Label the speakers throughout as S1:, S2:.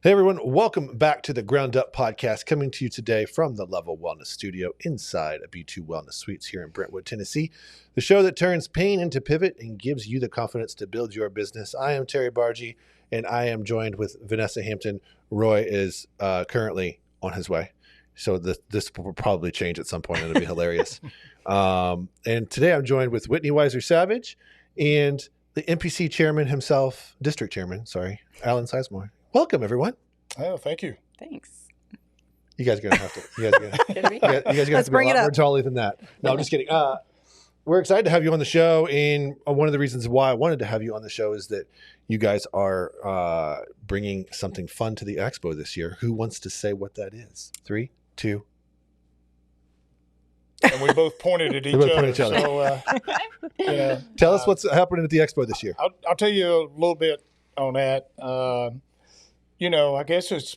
S1: Hey everyone, welcome back to the Ground Up Podcast, coming to you today from the Level Wellness Studio inside a B2 Wellness Suites here in Brentwood, Tennessee. The show that turns pain into pivot and gives you the confidence to build your business. I am Terry Barga, and I am joined with Vanessa Hampton. Roy is currently on his way, so this will probably change at some point, and it'll be hilarious. And today I'm joined with Whitney Savage and the NPC Chairman himself, District Chairman, Allan Sizemore. Welcome, everyone.
S2: Oh, thank you.
S3: Thanks.
S1: You guys are going to have to. You guys are going to have to be a lot more taller than that. No, I'm just kidding. We're excited to have you on the show. And one of the reasons why I wanted to have you on the show is that you guys are bringing something fun to the expo this year. Who wants to say what that is? 3, 2.
S2: And we both pointed at each other. So,
S1: tell us what's happening at the expo this year.
S2: I'll tell you a little bit on that. I guess this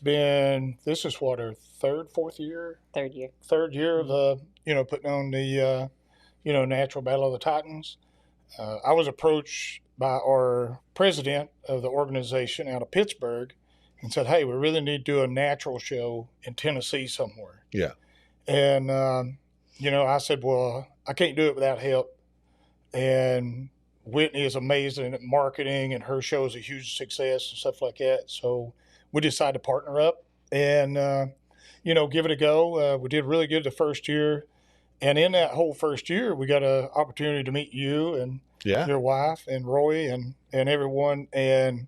S2: is what, our fourth year?
S3: Third year.
S2: Third year of putting on the, Natural Battle of the Titans. I was approached by our president of the organization out of Pittsburgh and said, hey, we really need to do a natural show in Tennessee somewhere.
S1: Yeah.
S2: And, I said, well, I can't do it without help. And Whitney is amazing at marketing, and her show is a huge success and stuff like that. So we decided to partner up and, give it a go. We did really good the first year. And in that whole first year, we got an opportunity to meet you and your wife and Roy and everyone. And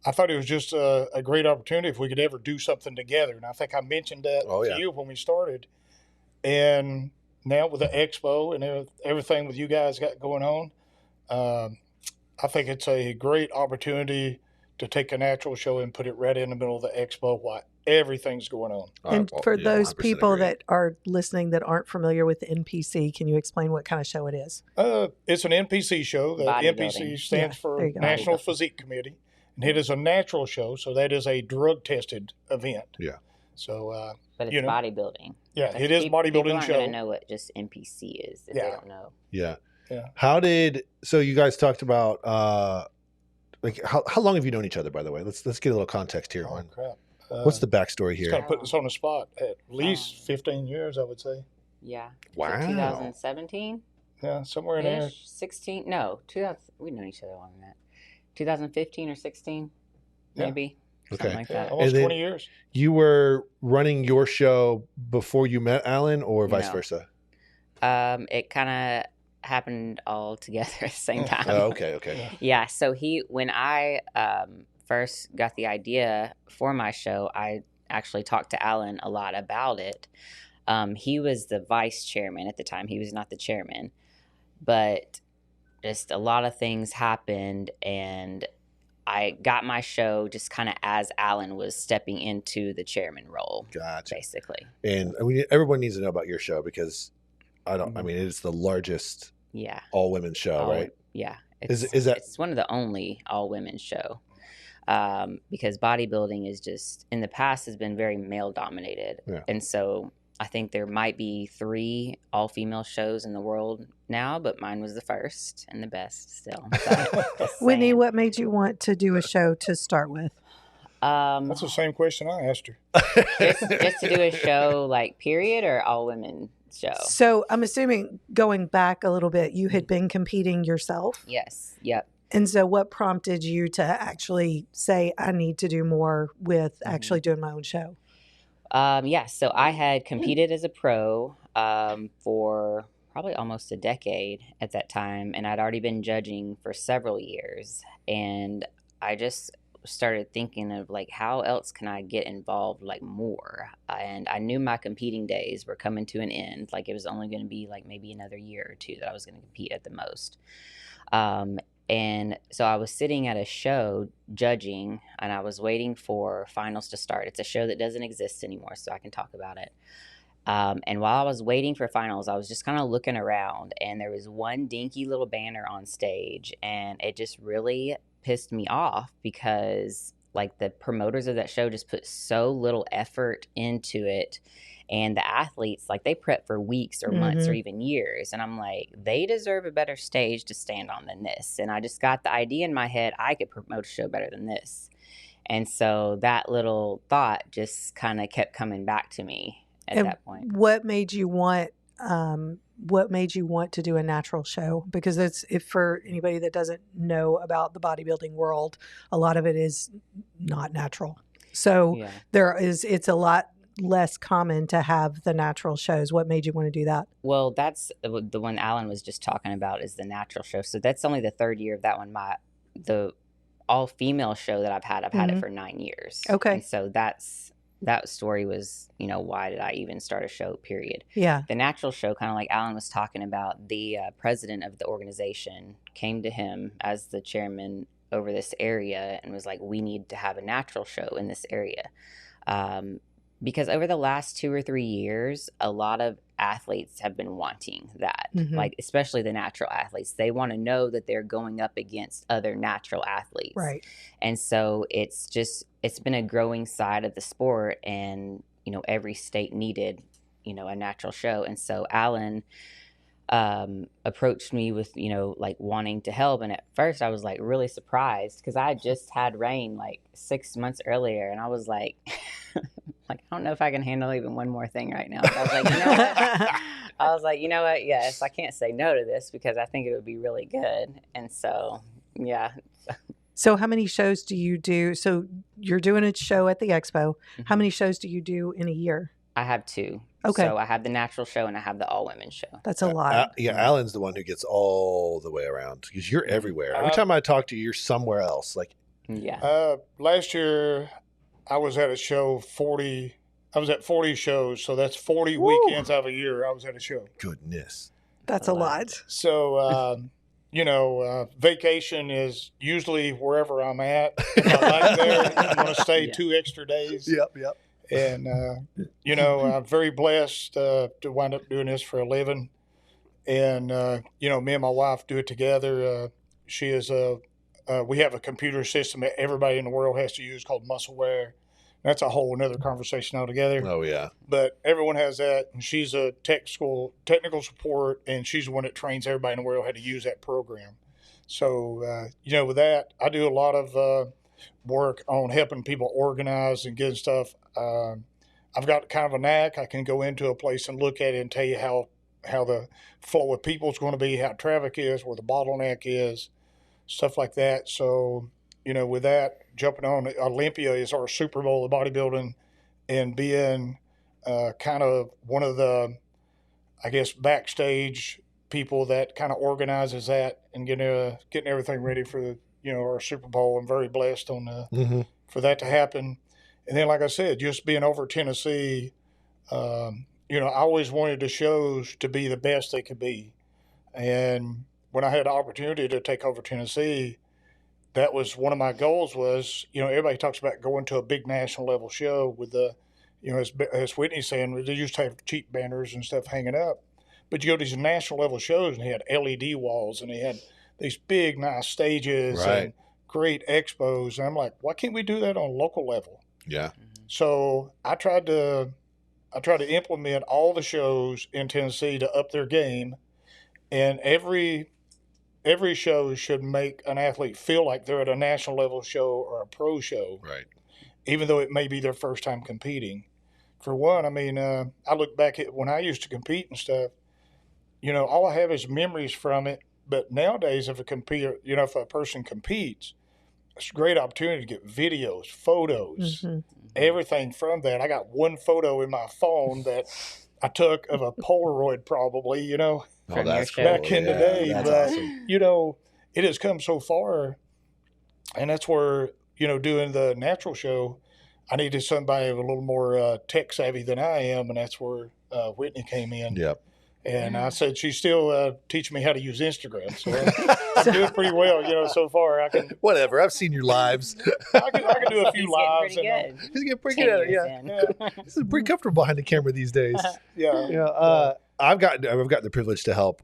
S2: I thought it was just a great opportunity if we could ever do something together. And I think I mentioned that to you when we started. And now with the expo and everything with you guys got going on, I think it's a great opportunity to take a natural show and put it right in the middle of the expo while everything's going on.
S4: And for those people that are listening that aren't familiar with the NPC, can you explain what kind of show it is?
S2: It's an NPC show. The NPC stands for National Physique Committee, and it is a natural show, so that is a drug-tested event.
S1: Yeah.
S2: So,
S3: but it's bodybuilding.
S2: Yeah, it is bodybuilding
S3: people aren't
S2: show.
S3: going to know what just NPC is if they don't know.
S1: Yeah.
S2: Yeah.
S1: So you guys talked about, how long have you known each other, by the way? Let's get a little context here.
S2: Oh, crap.
S1: What's the backstory here?
S2: It's kind of put us on the spot. At least 15 years, I would say.
S3: Yeah.
S1: Wow.
S3: 2017?
S2: Yeah, somewhere in there.
S3: 16? No, 2000. We've known each other longer than that. 2015 or 16, maybe.
S1: Okay.
S3: Something like that.
S2: Almost 20 years.
S1: You were running your show before you met Allan, or vice versa?
S3: It kind of happened all together at the same time.
S1: Oh, okay.
S3: Yeah. So when I first got the idea for my show, I actually talked to Allan a lot about it. He was the vice chairman at the time. He was not the chairman, but just a lot of things happened, and I got my show just kind of as Allan was stepping into the chairman role.
S1: Gotcha.
S3: Basically.
S1: And everyone needs to know about your show because it's the largest all women show, right?
S3: Yeah.
S1: It's
S3: one of the only all women show. Because bodybuilding is just in the past has been very male dominated. Yeah. And so I think there might be 3 all female shows in the world now, but mine was the first and the best still. So,
S4: Whitney, what made you want to do a show to start with?
S2: That's the same question I asked her.
S3: just to do a show period or all women show?
S4: So I'm assuming going back a little bit, you had been competing yourself?
S3: Yes. Yep.
S4: And so what prompted you to actually say, I need to do more with actually doing my own show?
S3: So I had competed as a pro for probably almost a decade at that time, and I'd already been judging for several years. And I just started thinking of how else can I get involved more? And I knew my competing days were coming to an end. It was only going to be maybe another year or 2 that I was going to compete at the most. And so I was sitting at a show judging, and I was waiting for finals to start. It's a show that doesn't exist anymore, so I can talk about it. And while I was waiting for finals, I was just kind of looking around, and there was one dinky little banner on stage, and it just really pissed me off because the promoters of that show just put so little effort into it. And the athletes, they prep for weeks or months or even years. And I'm like, they deserve a better stage to stand on than this. And I just got the idea in my head, I could promote a show better than this. And so that little thought just kind of kept coming back to me at that point.
S4: What made you want to do a natural show? Because if for anybody that doesn't know about the bodybuilding world, a lot of it is not natural. So it's a lot less common to have the natural shows. What made you want to do that?
S3: Well, that's the one Allan was just talking about, is the natural show. So that's only the third year of that one. The all-female show that I've had it for 9 years.
S4: Okay.
S3: And so that story was, why did I even start a show, period.
S4: Yeah.
S3: The natural show, kind of like Allan was talking about, the president of the organization came to him as the chairman over this area and was like, we need to have a natural show in this area. Because over the last 2 or 3 years, a lot of athletes have been wanting that, like especially the natural athletes. They want to know that they're going up against other natural athletes.
S4: Right.
S3: And so it's been a growing side of the sport, and, every state needed, a natural show. And so Allan approached me with, like wanting to help. And at first I was like really surprised, because I had just had Rain like 6 months earlier, and I was like, like, I don't know if I can handle even one more thing right now. But I was like, you know what? Yes, I can't say no to this, because I think it would be really good. And so, yeah.
S4: So how many shows do you do? So you're doing a show at the expo. How many shows do you do in a year?
S3: I have 2.
S4: Okay.
S3: So I have the natural show and I have the all women show.
S4: That's a lot.
S1: Allan's the one who gets all the way around, because you're everywhere. Every time I talk to you, you're somewhere else. Like,
S2: last year I was at a show 40. I was at 40 shows, so that's 40 weekends out of a year I was at a show.
S1: Goodness.
S4: That's a lot.
S2: So, vacation is usually wherever I'm at. If I like there, I'm going to stay 2 extra days.
S1: Yep.
S2: And, I'm very blessed to wind up doing this for a living. And, me and my wife do it together. She is we have a computer system that everybody in the world has to use called Muscleware. That's a whole another conversation altogether.
S1: Oh, yeah. But
S2: everyone has that. And she's a technical support, and she's the one that trains everybody in the world how to use that program. So, with that, I do a lot of work on helping people organize and getting stuff. I've got kind of a knack. I can go into a place and look at it and tell you how the flow of people is going to be, how traffic is, where the bottleneck is, stuff like that. So, with that, jumping on Olympia is our Super Bowl of bodybuilding, and being kind of one of the, I guess, backstage people that kind of organizes that and getting everything ready for our Super Bowl. I'm very blessed on for that to happen. And then, like I said, just being over Tennessee, I always wanted the shows to be the best they could be. And when I had the opportunity to take over Tennessee, that was one of my goals. Was, everybody talks about going to a big national level show with the, as Whitney's saying, they used to have cheap banners and stuff hanging up. But you go to these national level shows and they had LED walls and they had these big, nice stages and great expos. And I'm like, why can't we do that on a local level?
S1: Yeah.
S2: So I tried to implement all the shows in Tennessee to up their game, and every show should make an athlete feel like they're at a national level show or a pro show,
S1: right?
S2: Even though it may be their first time competing. For one, I mean, I look back at when I used to compete and stuff. All I have is memories from it. But nowadays, if a person competes, it's a great opportunity to get videos, photos, everything from that. I got one photo in my phone that I took of a Polaroid, probably,
S1: Oh, that's cool.
S2: back in the day.
S1: That's
S2: but,
S1: awesome.
S2: It has come so far. And that's where, doing the natural show, I needed somebody a little more tech savvy than I am. And that's where Whitney came in.
S1: Yep.
S2: And I said, she's still teaching me how to use Instagram. So I'm doing pretty well, so far. I can.
S1: Whatever. I've seen your lives.
S2: I can do a few lives.
S3: He's getting pretty good.
S1: He's getting pretty good at it, He's pretty comfortable behind the camera these days.
S2: Yeah.
S1: I've got the privilege to help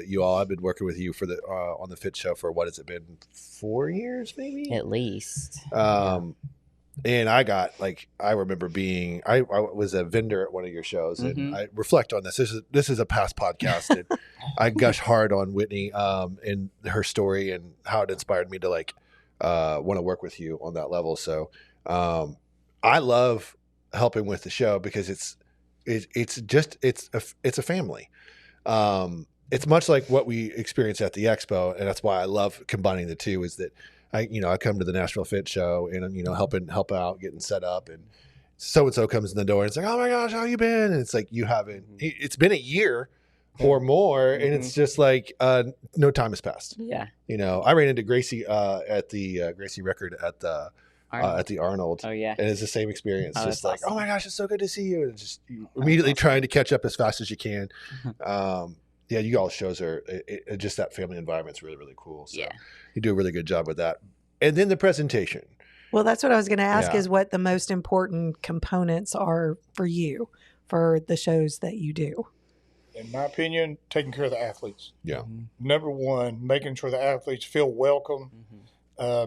S1: you all. I've been working with you for the on the Fit Show for what has it been, 4 years maybe?
S3: At least.
S1: And I remember I was a vendor at one of your shows, and I reflect on this. This is a past podcast, and I gush hard on Whitney and her story and how it inspired me to want to work with you on that level. So I love helping with the show because it's a family. It's much like what we experience at the expo, and that's why I love combining the two. Is that I come to the Nashville Fit Show and help out, getting set up, and so comes in the door and it's like, oh my gosh, how you been? And it's like you haven't. It's been a year or more, and it's just like no time has passed.
S3: Yeah,
S1: I ran into Gracie at the Gracie Record at the Arnold.
S3: Oh yeah,
S1: and it's the same experience.
S3: Oh,
S1: just like,
S3: awesome.
S1: oh my gosh, it's so good to see you, and just immediately trying to catch up as fast as you can. Yeah, you all shows are just that family environment's really, really cool. So you do a really good job with that. And then the presentation.
S4: Well, that's what I was going to ask is what the most important components are for you for the shows that you do.
S2: In my opinion, taking care of the athletes.
S1: Yeah.
S2: Number one, making sure the athletes feel welcome,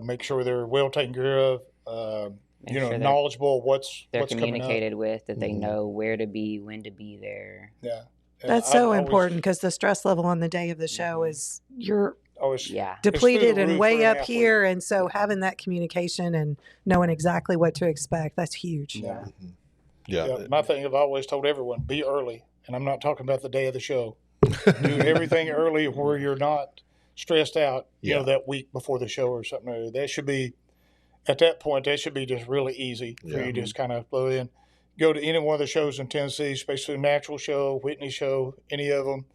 S2: make sure they're well taken care of, sure knowledgeable what's
S3: communicated with, that they know where to be, when to be there.
S2: Yeah.
S4: That's so important because the stress level on the day of the show is you're depleted and way up here. And so having that communication and knowing exactly what to expect, that's huge.
S2: Yeah. My thing I've always told everyone, be early. And I'm not talking about the day of the show. Do everything early where you're not stressed out, that week before the show or something. That should be, at that point, that should be just really easy for you to just kind of blow in. Go to any one of the shows in Tennessee, especially the Natural Show, Whitney Show, any of them.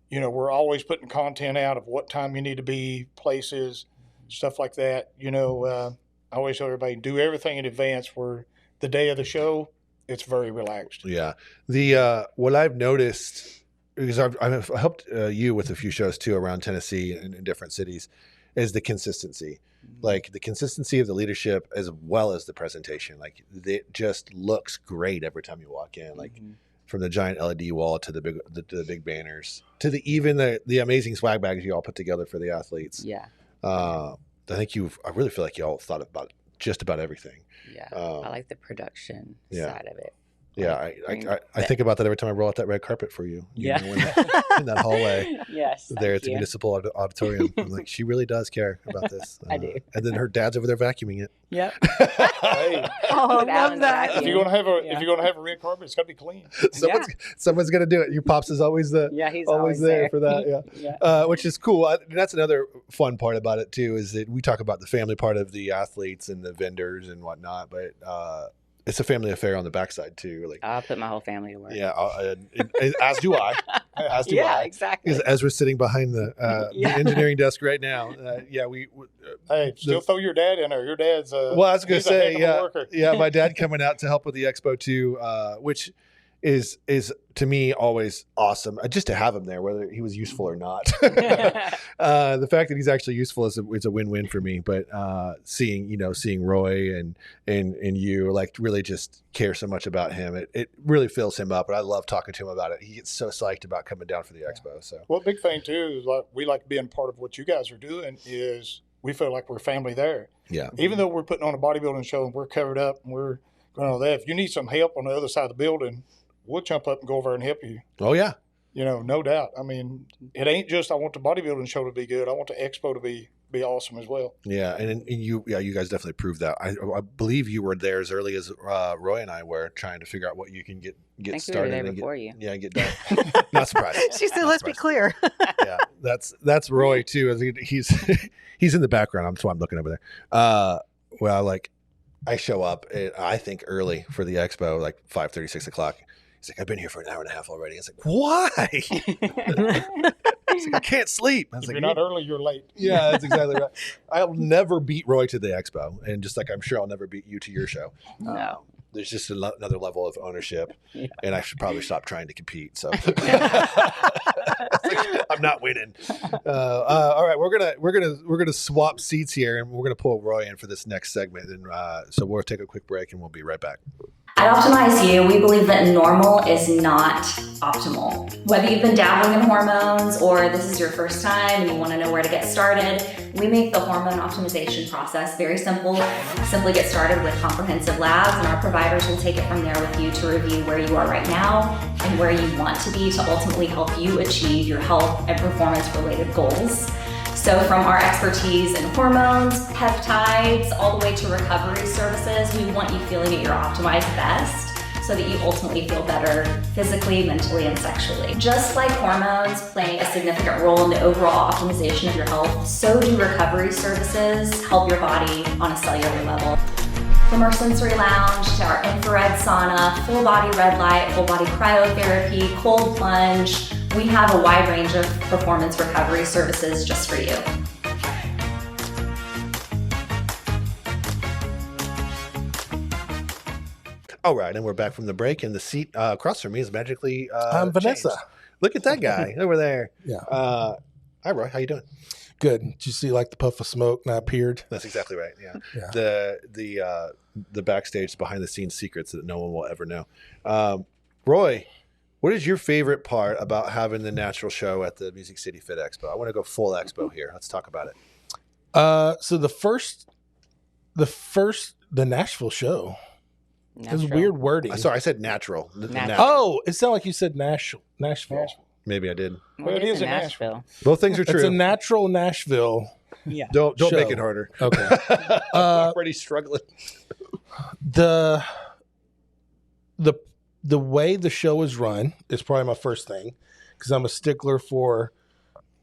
S2: We're always putting content out of what time you need to be, places, stuff like that. I always tell everybody, do everything in advance where the day of the show, it's very relaxed. Yeah.
S1: The what I've noticed, because I've helped you with a few shows too around Tennessee and in different cities, is the consistency. Like the consistency of the leadership as well as the presentation. Like it just looks great every time you walk in. Like from the giant LED wall to the big banners to the amazing swag bags you all put together for the athletes.
S3: Yeah.
S1: I really feel like you all thought about just about everything.
S3: Yeah. I like the production side of it.
S1: Yeah, I think about that every time I roll out that red carpet for you. In that hallway.
S3: Yes.
S1: There at the municipal auditorium. I'm like, she really does care about this.
S3: I do.
S1: And then her dad's over there vacuuming it.
S3: Yep.
S2: Hey,
S4: I love that.
S2: If you're gonna have a red carpet, it's gotta be clean.
S1: Someone's gonna do it. Your pops is always
S3: he's always
S1: there for that. Yeah. Which is cool. That's another fun part about it too. Is that we talk about the family part of the athletes and the vendors and whatnot, but it's a family affair on the backside too. Like
S3: I'll put my whole family to work.
S1: Yeah, as do I. As do I.
S3: Exactly.
S1: Because Ezra's sitting behind the engineering desk right now.
S2: Still throw your dad in there. Your dad's
S1: well, I was going to say,
S2: worker.
S1: My dad coming out to help with the expo too, which is to me always awesome. Just to have him there, whether he was useful or not. The fact that he's actually useful is a win-win for me. But seeing Roy and you like really just care so much about him, it really fills him up. And I love talking to him about it. He gets so psyched about coming down for the expo. So
S2: big thing too is we like being part of what you guys are doing. Is we feel like we're family there.
S1: Yeah.
S2: Even though we're putting on a bodybuilding show and we're covered up and we're going on that, if you need some help on the other side of the building, we'll jump up and go over and help you.
S1: Oh, yeah.
S2: No doubt. I mean, it ain't just I want the bodybuilding show to be good. I want the expo to be awesome as well.
S1: Yeah, and you guys definitely proved that. I believe you were there as early as Roy and I were trying to figure out what you can get started.
S3: We were there before you.
S1: Yeah, get done. Not surprised.
S4: She said, "Let's be clear."
S1: Yeah, that's Roy too. He's in the background. That's why I'm looking over there. I show up, I think early for the expo, like 5:30, 6 o'clock. He's like, I've been here for an hour and a half already. I was like, why? He's like, I can't sleep. I was
S2: if
S1: like,
S2: you're not early, you're late.
S1: Yeah, that's exactly right. I'll never beat Roy to the expo. And just like I'm sure I'll never beat you to your show.
S3: No.
S1: There's just another level of ownership. Yeah. And I should probably stop trying to compete. So I'm not winning. All right, we're gonna swap seats here, and we're gonna pull Roy in for this next segment. And so we'll take a quick break, and we'll be right back.
S5: At Optimize You, we believe that normal is not optimal. Whether you've been dabbling in hormones or this is your first time and you want to know where to get started, we make the hormone optimization process very simple. Simply get started with comprehensive labs, and our providers will take it from there with you to review where you are right now and where you want to be to ultimately help you achieve your health and performance-related goals. So from our expertise in hormones, peptides, all the way to recovery services, we want you feeling at your optimized best so that you ultimately feel better physically, mentally, and sexually. Just like hormones playing a significant role in the overall optimization of your health, so do recovery services help your body on a cellular level. From our sensory lounge to our infrared sauna, full body red light, full body cryotherapy, cold plunge, we have a wide range of performance recovery services just for you.
S1: All right, and we're back from the break, and the seat across from me is magically
S6: I'm Vanessa.
S1: changed. Look at that guy over there.
S6: Yeah.
S1: Hi, Roy. How you doing?
S6: Good. Did you see like the puff of smoke and I appeared?
S1: That's exactly right. Yeah.
S6: Yeah.
S1: The backstage behind the scenes secrets that no one will ever know. Roy, what is your favorite part about having the natural show at the Music City Fit Expo? I want to go full expo here. Let's talk about it.
S6: So the Nashville show. It was weird wording.
S1: Sorry, I said natural.
S6: Oh, it sounded like you said Nashville.
S1: Maybe I did.
S5: Well, it is in Nashville.
S1: Both things are true.
S6: It's a natural Nashville.
S3: Yeah.
S1: Don't
S6: show.
S1: make it harder.
S6: Okay.
S1: I'm already struggling.
S6: The way the show is run is probably my first thing because I'm a stickler for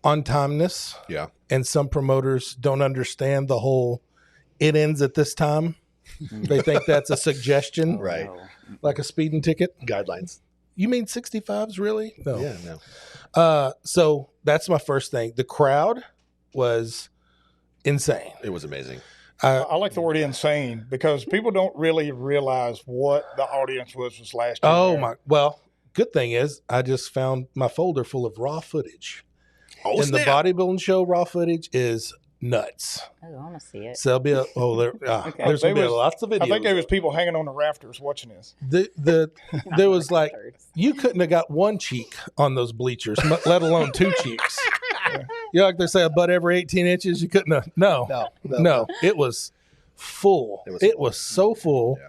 S6: on-timeness.
S1: Yeah.
S6: And some promoters don't understand the whole it ends at this time. They think that's a suggestion.
S1: Right.
S6: Like a speeding ticket.
S1: Guidelines.
S6: You mean 65s really? No.
S1: Yeah, no.
S6: So that's my first thing. The crowd was insane.
S1: It was amazing.
S2: I like the word insane because people don't really realize what the audience was last year.
S6: Oh my! Well, good thing is I just found my folder full of raw footage.
S1: Oh,
S6: and the bodybuilding show raw footage is nuts.
S3: Oh, I want to see it.
S6: So there's gonna be lots of videos.
S2: I think there was people hanging on the rafters watching this.
S6: There was like you couldn't have got one cheek on those bleachers, let alone two cheeks. You know, like they say, a butt every 18 inches. You couldn't have. No. It was full. It was so full.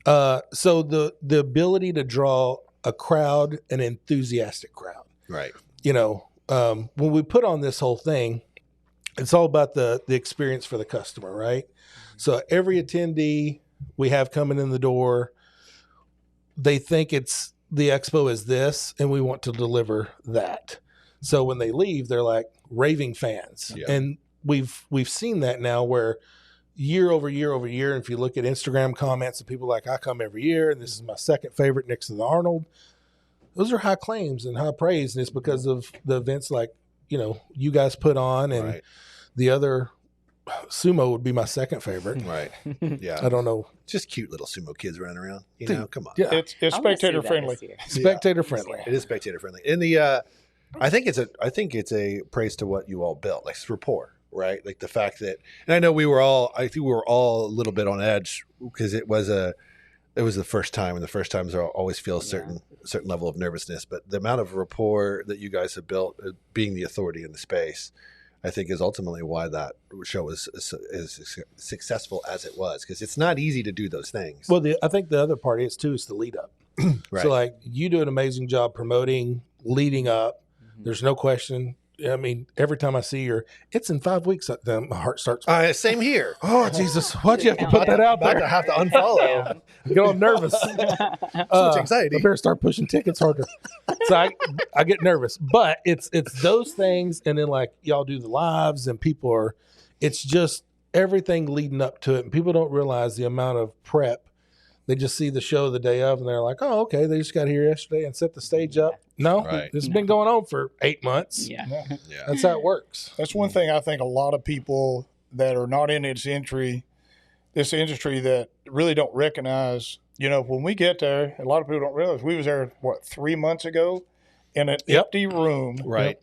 S1: Yeah.
S6: So the ability to draw a crowd, an enthusiastic crowd.
S1: Right.
S6: You know, when we put on this whole thing, it's all about the experience for the customer, right? So every attendee we have coming in the door, they think it's the expo is this, and we want to deliver that. So when they leave, they're like raving fans.
S1: Yeah.
S6: And we've seen that now where year over year over year, and if you look at Instagram comments of people like, I come every year, and this is my second favorite next to the Arnold. Those are high claims and high praise, and it's because of the events like, you know, you guys put on, and
S1: Right.
S6: the other sumo would be my second favorite.
S1: Right. Yeah.
S6: I don't know.
S1: Just cute little sumo kids running around. You
S6: Dude,
S1: know, come on.
S6: Yeah.
S2: It's
S3: I wanna see
S2: spectator
S3: that
S2: friendly.
S3: this year.
S6: Spectator friendly.
S1: It is spectator friendly. In the I think it's a praise to what you all built, like rapport, right? Like the fact that, and I know I think we were all a little bit on edge because it was the first time, and the first times always feel a certain level of nervousness. But the amount of rapport that you guys have built, being the authority in the space, I think is ultimately why that show is as successful as it was, because it's not easy to do those things.
S6: Well, I think the other part is too is the lead up.
S1: Right.
S6: So like you do an amazing job promoting, leading up. There's no question. I mean, every time I see your, it's in 5 weeks. My heart starts.
S1: Same here.
S6: Oh Jesus! Why'd you have to put that out
S1: About
S6: there?
S1: to have to unfollow.
S6: Get all nervous.
S1: So much anxiety.
S6: I better start pushing tickets harder. So I get nervous, but it's those things, and then like y'all do the lives, and people are. It's just everything leading up to it, and people don't realize the amount of prep. They just see the show the day of, and they're like, "Oh, okay, they just got here yesterday and set the stage up." No,
S1: Right.
S6: This has been going on for 8 months.
S3: Yeah.
S1: Yeah.
S6: That's how it works.
S2: That's one thing I think a lot of people that are not in this industry that really don't recognize. You know, when we get there, a lot of people don't realize we was there 3 months ago in an empty room,
S1: Right.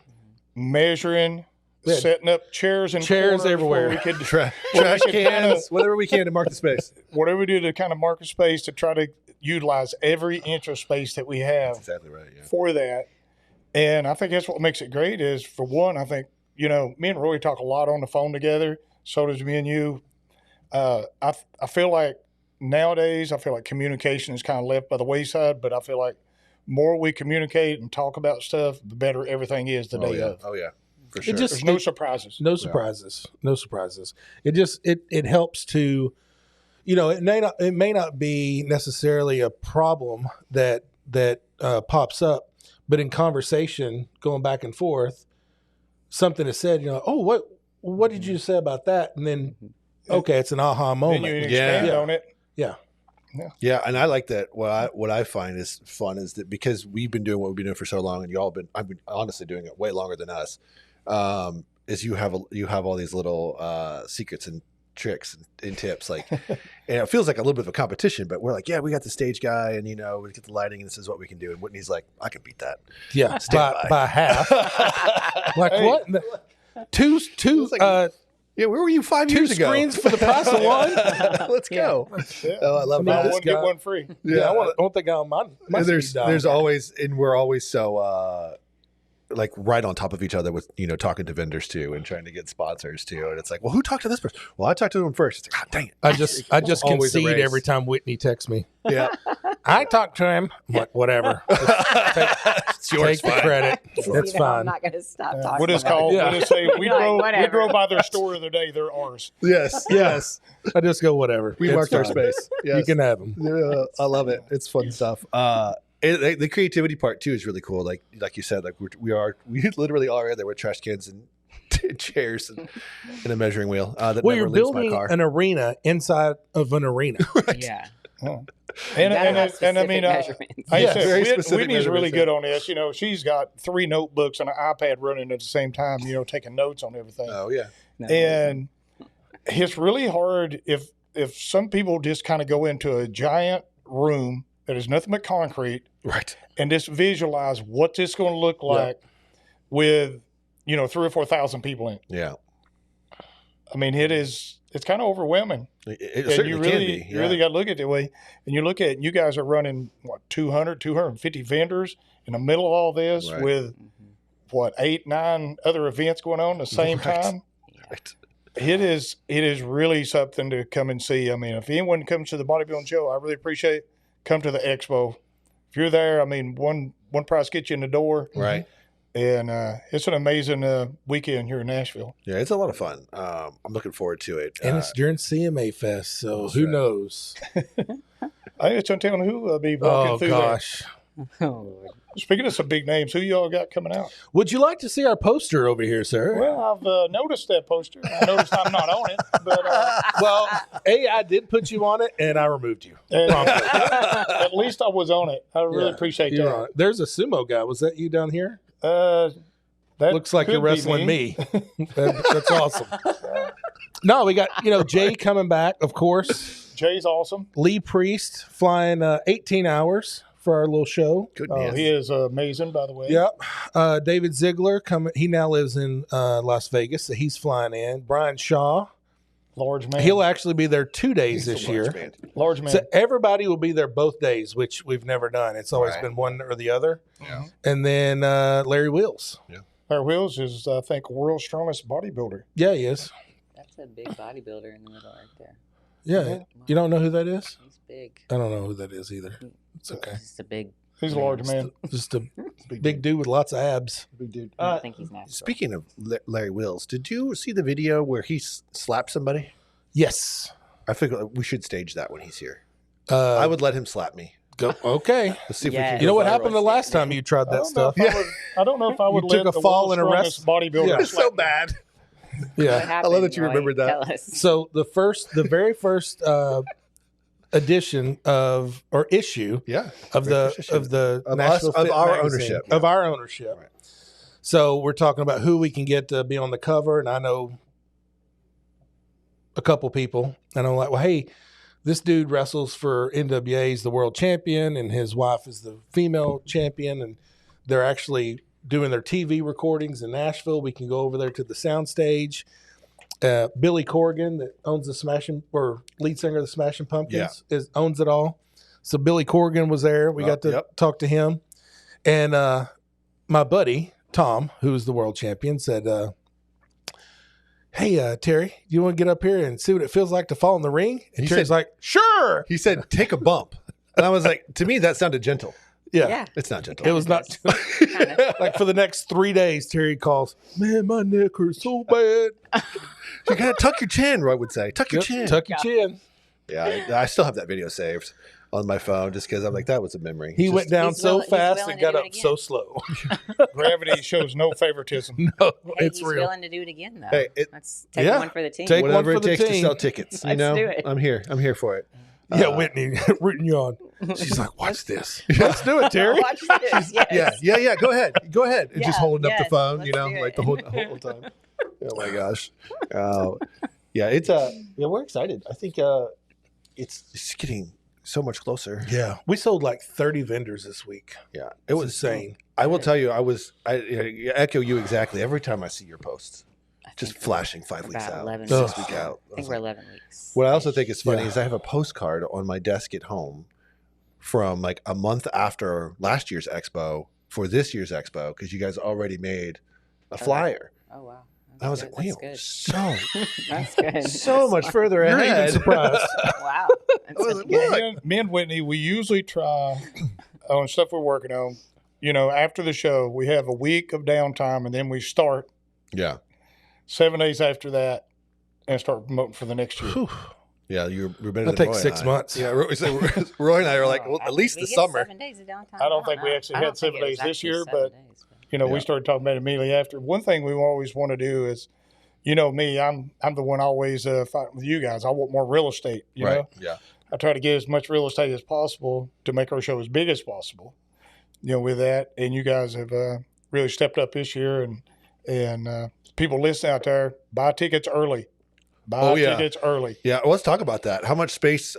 S2: measuring,
S6: Yeah.
S2: setting up chairs and
S6: Chairs
S2: corners
S6: everywhere.
S2: where we could
S1: Trash
S2: could
S1: cans, whatever we can to mark the space.
S2: whatever we do to kind of mark a space to try to utilize every inch of space that we have
S1: That's exactly right. Yeah.
S2: for that. And I think that's what makes it great is, for one, I think, you know, me and Roy talk a lot on the phone together. So does me and you. I feel like nowadays, communication is kind of left by the wayside, but I feel like more we communicate and talk about stuff, the better everything is the day of.
S1: Oh yeah. For sure.
S2: There's no surprises.
S6: No surprises. No surprises. It just it helps to, it may not be necessarily a problem that pops up, but in conversation, going back and forth, something is said. Oh, what did you say about that? And then, okay, it's an aha moment.
S2: Then you expand on it.
S6: Yeah.
S1: Yeah, and I like that. What I find is fun is that because we've been doing what we've been doing for so long, and I've been honestly doing it way longer than us. Is you have all these little secrets and tricks and tips, like, and it feels like a little bit of a competition. But we're like, yeah, we got the stage guy, and we get the lighting, and this is what we can do. And Whitney's like, I can beat that.
S6: Yeah, by half. Like hey, what? Two.
S1: Yeah, where were you 5 years ago?
S6: 2 screens for the price of one.
S1: Let's go.
S2: Yeah.
S1: Oh, I love
S2: buy
S1: that.
S2: one, get one free.
S6: Yeah, I want the guy on my
S1: there's always, and we're always so like right on top of each other with talking to vendors too and trying to get sponsors too. And it's like, well, who talked to this person? Well, I talked to them first. It's like, oh, dang it.
S6: I just concede every time Whitney texts me.
S1: Yeah.
S6: I talked to him. I'm like, whatever. It's yours. Take the credit. That's fine.
S3: I'm not going to stop talking.
S2: What is called? Yeah. What is say? We drove by their store the other day. They're ours.
S1: Yes.
S6: I just go whatever.
S1: We marked our space. Yes.
S6: You can have them.
S1: I love it. It's fun stuff. The creativity part too is really cool. Like you said, like we literally are there with trash cans and chairs and a measuring wheel. That
S6: you're building an arena inside of an arena.
S1: Right.
S3: Yeah.
S2: Oh. And I mean, Whitney's really good on this. She's got 3 notebooks and an iPad running at the same time. Taking notes on everything.
S1: Oh yeah.
S2: And it's really hard if some people just kind of go into a giant room that is nothing but concrete,
S1: right?
S2: And just visualize what this is going to look like with 3,000 or 4,000 people in it.
S1: Yeah.
S2: I mean, it's kind of overwhelming.
S1: It certainly can be.
S2: You really got to look at it that way. And you look at you guys are running 250 vendors in the middle of all this with 8, 9 other events going on at the same time.
S1: Right.
S2: It is really something to come and see. I mean, if anyone comes to the bodybuilding show, I really appreciate it. Come to the expo. If you're there, I mean, one price gets you in the door.
S1: Right.
S2: And it's an amazing weekend here in Nashville.
S1: Yeah, it's a lot of fun. I'm looking forward to it.
S6: And it's during CMA Fest, so who knows?
S2: I ain't telling who will be walking through
S6: gosh.
S3: Oh,
S2: Speaking of some big names, who y'all got coming out?
S6: Would you like to see our poster over here, sir?
S2: Well, I've noticed that poster. I noticed I'm not on it. But,
S6: well, I did put you on it, and I removed you.
S2: At least I was on it. I really appreciate that.
S6: There's a sumo guy. Was that you down here?
S2: That
S6: looks like you're wrestling me. That's awesome. No, we got Jay coming back, of course.
S2: Jay's awesome.
S6: Lee Priest flying 18 hours for our little show.
S2: Goodness. He is amazing, by the way.
S6: Yep. David Ziegler coming. He now lives in Las Vegas, so he's flying in. Brian Shaw,
S2: large man.
S6: He'll actually be there 2 days this year.
S2: Large man.
S6: So everybody will be there both days, which we've never done. It's always been one or the other.
S1: Yeah.
S6: And then Larry Wills.
S1: Yeah.
S2: Larry Wills is, I think, world's strongest bodybuilder.
S6: Yeah, he is.
S3: That's a big bodybuilder in the middle right there.
S6: Yeah. You don't know who that is?
S3: He's big.
S6: I don't know who that is either. It's okay.
S2: He's a large man.
S6: Just a big dude with lots of abs.
S1: Big dude.
S3: I think he's natural.
S1: Speaking of Larry Wills, did you see the video where he slapped somebody?
S6: Yes.
S1: I think we should stage that when he's here. I would let him slap me.
S6: Go. Okay.
S1: Let's see if we can.
S6: You know what happened the last time you tried that stuff?
S2: I don't know if I would
S6: let
S2: the
S6: fall and
S2: strongest bodybuilder.
S1: It's so bad.
S6: Yeah.
S1: I love that you remembered that.
S6: So the very first edition of issue of our ownership. Right. So we're talking about who we can get to be on the cover, and I know a couple people, and I'm like, well, hey, this dude wrestles for NWA, he's the world champion, and his wife is the female champion, and they're actually doing their TV recordings in Nashville. We can go over there to the soundstage. Billy Corgan, that owns the lead singer of the Smashing Pumpkins, owns it all. So Billy Corgan was there. We got to talk to him. And my buddy, Tom, who is the world champion, said, hey, Terry, do you want to get up here and see what it feels like to fall in the ring? And Terry's like, sure.
S1: He said, take a bump. And I was like, to me, that sounded gentle.
S6: Yeah.
S1: It's not gentle.
S6: It was not. Like for the next 3 days, Terry calls, man, my neck hurts so bad.
S1: You got to tuck your chin, Roy would say. Tuck your chin.
S6: Tuck your chin.
S1: Yeah, I still have that video saved on my phone just because I'm like, that was a memory.
S6: He went down so fast
S3: willing
S6: and
S3: to
S6: got
S3: do
S6: up
S3: it
S6: so
S3: again.
S6: slow.
S2: Gravity shows no favoritism.
S6: No,
S3: Hey,
S6: it's
S3: he's
S6: real.
S3: willing to do it again, though.
S1: Hey,
S3: Let's take
S6: Yeah.
S3: one for the team.
S6: Take one
S1: Whatever
S6: for
S1: it
S6: the
S1: takes to
S6: team.
S1: sell tickets.
S3: Let's do it.
S1: I'm here for it.
S6: Yeah, Whitney, rooting you on. She's like, watch this. Let's do it, Terry.
S3: Watch this. Yes.
S1: Yeah. Go ahead. And just
S3: Yeah,
S1: holding up the
S3: yes,
S1: phone,
S3: let's
S1: you know,
S3: do
S1: like
S3: it.
S1: the whole time. Oh my gosh. Yeah, it's we're excited. I think it's getting so much closer.
S6: Yeah, we sold like 30 vendors this week.
S1: Yeah,
S6: It was insane.
S1: I will tell you, I echo you exactly. Every time I see your posts, just flashing 5 weeks
S3: about
S1: out,
S3: 11
S1: 6
S6: weeks.
S1: weeks out.
S3: I think we're 11 weeks.
S1: What I also think is funny
S6: Yeah.
S1: is I have a postcard on my desk at home from like a month after last year's expo for this year's expo because you guys already made a flyer.
S3: Oh, wow.
S1: I was
S3: That's
S1: like, wow,
S3: good.
S1: so
S3: That's good.
S1: so much further
S6: You're
S1: ahead.
S6: even surprised.
S3: Wow. That's
S1: I was
S3: such
S1: like,
S3: good.
S1: what?
S2: Me and Whitney, we usually try on stuff we're working on. You know, after the show, we have a week of downtime, and then we start
S1: Yeah.
S2: 7 days after that and start promoting for the next year.
S6: Whew.
S1: Yeah, you're better
S6: That
S1: than
S6: takes
S1: Roy and
S6: 6
S1: I.
S6: months.
S1: Yeah, Roy and I are like, well, at least
S3: We
S1: the
S3: get
S1: summer.
S3: 7 days of downtime.
S2: I don't think we
S3: know.
S2: actually
S3: I
S2: had
S3: don't think
S2: 7
S3: it was
S2: days this
S3: actually
S2: year,
S3: 7
S2: but
S3: days,
S2: You know,
S1: Yeah.
S2: we started talking about it immediately after. One thing we always want to do is, you know, me, I'm the one always fighting with you guys. I want more real estate. You know,
S1: Yeah.
S2: I try to get as much real estate as possible to make our show as big as possible. You know, with that, and you guys have really stepped up this year, and people listening out there, buy tickets early. Buy tickets early.
S1: Yeah, well, let's talk about that. How much space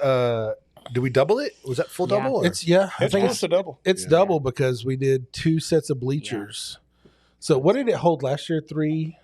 S1: do we double it? Was that full
S3: Yeah.
S1: double? Or?
S6: I
S2: It's
S6: think
S2: close to double.
S6: it's
S1: Yeah.
S6: double because we did 2 sets of bleachers. So what did it hold last year? 3?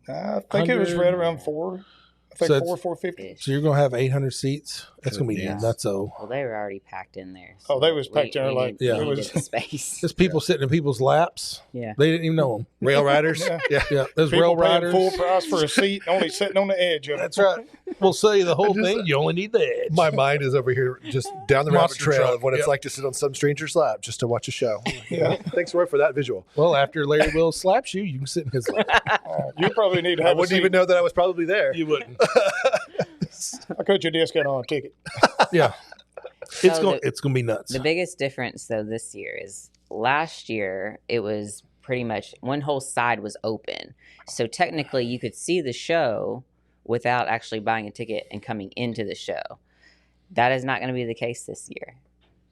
S2: I think it was right around 4. I think
S6: So it's-
S2: 450.
S6: So you're gonna have 800 seats. That's gonna be
S1: Yeah.
S6: nutso.
S3: Well, they were already packed in there.
S2: Oh, they was packed in there like-
S6: Yeah.
S3: we
S2: it
S3: needed
S2: was-
S3: the space.
S6: There's people sitting in people's laps.
S3: Yeah.
S6: They didn't even know them.
S1: Rail riders?
S2: Yeah.
S1: Yeah.
S6: Yeah, there's
S2: People
S6: rail
S2: paying
S6: riders.
S2: full price for a seat, only sitting on the edge of it.
S6: That's right. We'll sell you the whole
S1: Just-
S6: thing. You only need the edge.
S1: My mind is over here just down the rabbit
S6: Monster
S1: trail
S6: truck.
S1: of what it's
S6: Yep.
S1: like to sit on some stranger's lap just to watch a show.
S2: Yeah.
S1: Thanks, Roy, for that visual.
S6: Well, after Larry Wills slaps you, you can sit in his lap.
S2: You probably need to
S1: I
S2: have a
S1: wouldn't
S2: seat.
S1: even know that I was probably there.
S6: You wouldn't.
S2: I cut your discount on a ticket.
S6: Yeah.
S3: So
S6: It's gonna be nuts.
S3: The biggest difference, though, this year is last year it was pretty much one whole side was open. So technically you could see the show without actually buying a ticket and coming into the show. That is not going to be the case this year.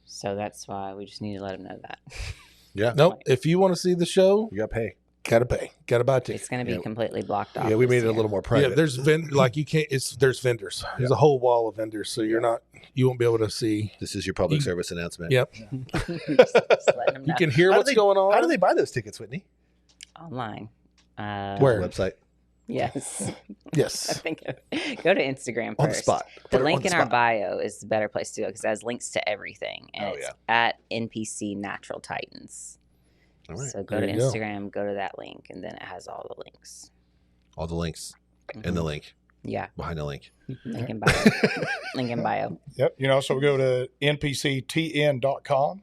S3: So that's why we just need to let them know that.
S1: Yeah.
S6: Nope. If you want to see the show,
S1: You got to pay.
S6: gotta pay. Gotta buy a ticket.
S3: It's going to be
S1: Yeah.
S3: completely blocked off.
S1: Yeah, we
S3: this
S1: made it a
S3: year.
S1: little more
S6: Yeah,
S1: private.
S6: there's like you can't. There's vendors. There's a whole wall of vendors, so you won't be able to see.
S1: This is your public service announcement.
S6: Yep.
S3: Just letting them
S6: You
S3: know.
S6: can hear
S1: How do
S6: what's
S1: they-
S6: going on.
S1: How do they buy those tickets, Whitney?
S3: Online.
S6: Where?
S1: Website.
S3: Yes. I
S6: Yes.
S3: think go to Instagram first.
S1: On the spot.
S3: The
S1: Put it
S3: link
S1: on the
S3: in our
S1: spot.
S3: bio is the better place to go because it has links to everything. And
S1: Oh,
S3: it's
S1: yeah.
S3: at NPC Natural Titans.
S1: All right.
S3: So go
S6: There
S3: to
S6: you go.
S3: Instagram, go to that link, and then it has all the links.
S1: All the links in the link,
S3: Yeah.
S1: behind the link.
S3: Link in bio. Link in bio.
S2: Yep. You know, so we go to npctn.com,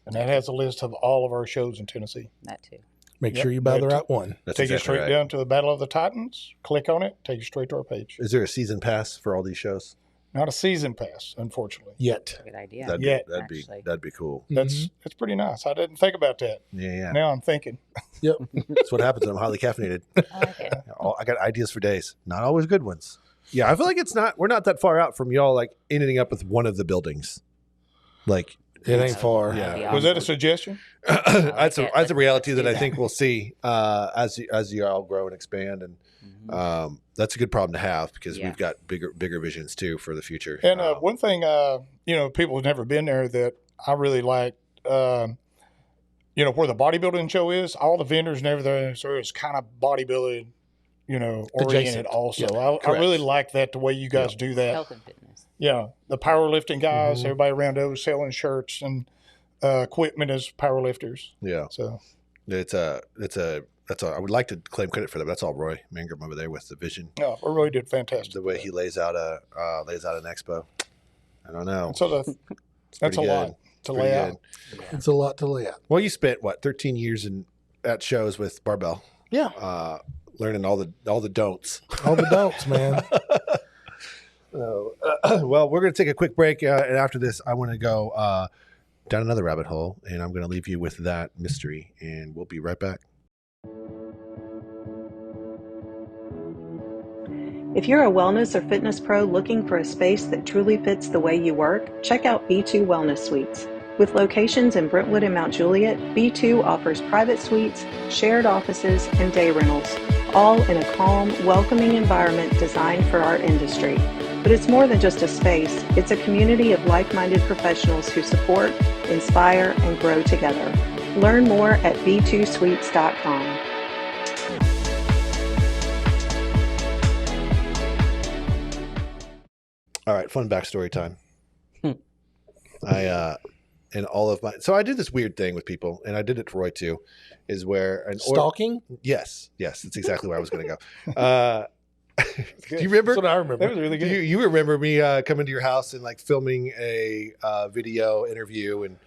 S2: and that has a list of all of our shows in Tennessee.
S3: That too.
S6: Make
S2: Yep.
S6: sure you buy the
S2: That-
S6: right one.
S1: That's
S2: Take you
S1: exactly
S2: straight
S1: right.
S2: down to the Battle of the Titans. Click on it. Take you straight to our page.
S1: Is there a season pass for all these shows?
S2: Not a season pass, unfortunately.
S6: Yet.
S3: Good idea.
S1: That'd
S2: Yeah.
S3: Actually.
S1: that'd be cool.
S2: That's pretty nice. I didn't think about that.
S1: Yeah.
S2: Now I'm thinking.
S1: That's what happens when I'm highly caffeinated.
S3: I like it.
S1: I got ideas for days. Not always good ones. Yeah, I feel like we're not that far out from y'all like ending up with one of the buildings. Like
S6: It ain't far.
S1: Yeah.
S3: That'd be
S2: Was that a
S3: awesome.
S2: suggestion?
S1: that's
S3: it.
S1: a reality
S3: Let's
S1: that
S3: do
S1: I think we'll see as you all grow and expand, and
S3: Mhm.
S1: that's a good problem to have because
S3: Yeah.
S1: we've got bigger visions too for the future.
S2: And one thing, you know, people who've never been there that I really like, you know, where the bodybuilding show is, all the vendors and everything, so it's kind of bodybuilding, you know, oriented
S6: Adjacent.
S2: also.
S6: Yeah,
S2: I
S1: correct.
S2: really like that, the way you guys do that.
S3: Health and fitness.
S2: Yeah, the powerlifting guys,
S6: Mhm.
S2: everybody around those selling shirts and equipment as powerlifters.
S1: Yeah,
S2: So
S1: I would like to claim credit for that. But that's all Roy Mangrum over there with the vision,
S2: yeah, we really did fantastic.
S1: the way he lays out an expo. I don't know.
S2: So that's a
S1: pretty
S2: lot. to lay out.
S6: It's a lot to lay out.
S1: Well, you spent 13 years at shows with Barbell.
S6: Yeah.
S1: Learning all the don'ts.
S6: All the don'ts, man.
S1: Well, we're going to take a quick break, and after this, I want to go down another rabbit hole, and I'm going to leave you with that mystery, and we'll be right back.
S4: If you're a wellness or fitness pro looking for a space that truly fits the way you work, check out B2 Wellness Suites. With locations in Brentwood and Mount Juliet, B2 offers private suites, shared offices, and day rentals, all in a calm, welcoming environment designed for our industry. But it's more than just a space. It's a community of like-minded professionals who support, inspire, and grow together. Learn more at b2suites.com.
S1: All right, fun backstory time. So I did this weird thing with people, and I did it to Roy too, is where
S6: Stalking?
S1: Yes, that's exactly where I was going to go. Do you remember?
S6: That's what I remember.
S2: That was really good.
S1: You remember me coming to your house and like filming a video interview and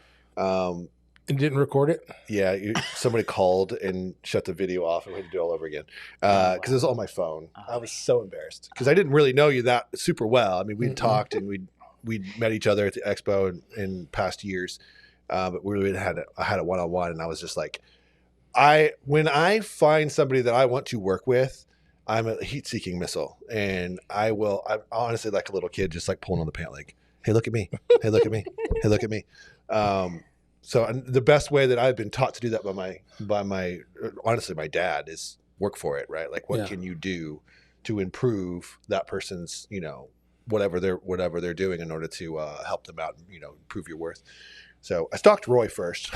S6: didn't record it?
S1: Yeah, somebody called and shut the video off and we had to do it all over again because it was on my phone. I was so embarrassed because I didn't really know you that super well. I mean, we'd talked and we'd met each other at the expo in past years, but we really had a one-on-one, and I was just like, when I find somebody that I want to work with, I'm a heat-seeking missile, and I'm honestly like a little kid, just like pulling on the pant leg. Hey, look at me. Hey, look at me. Hey, look at me. So the best way that I've been taught to do that by my honestly my dad is work for it, right? Like what can you do to improve that person's whatever they're doing in order to help them out and improve your worth. So I stalked Roy first,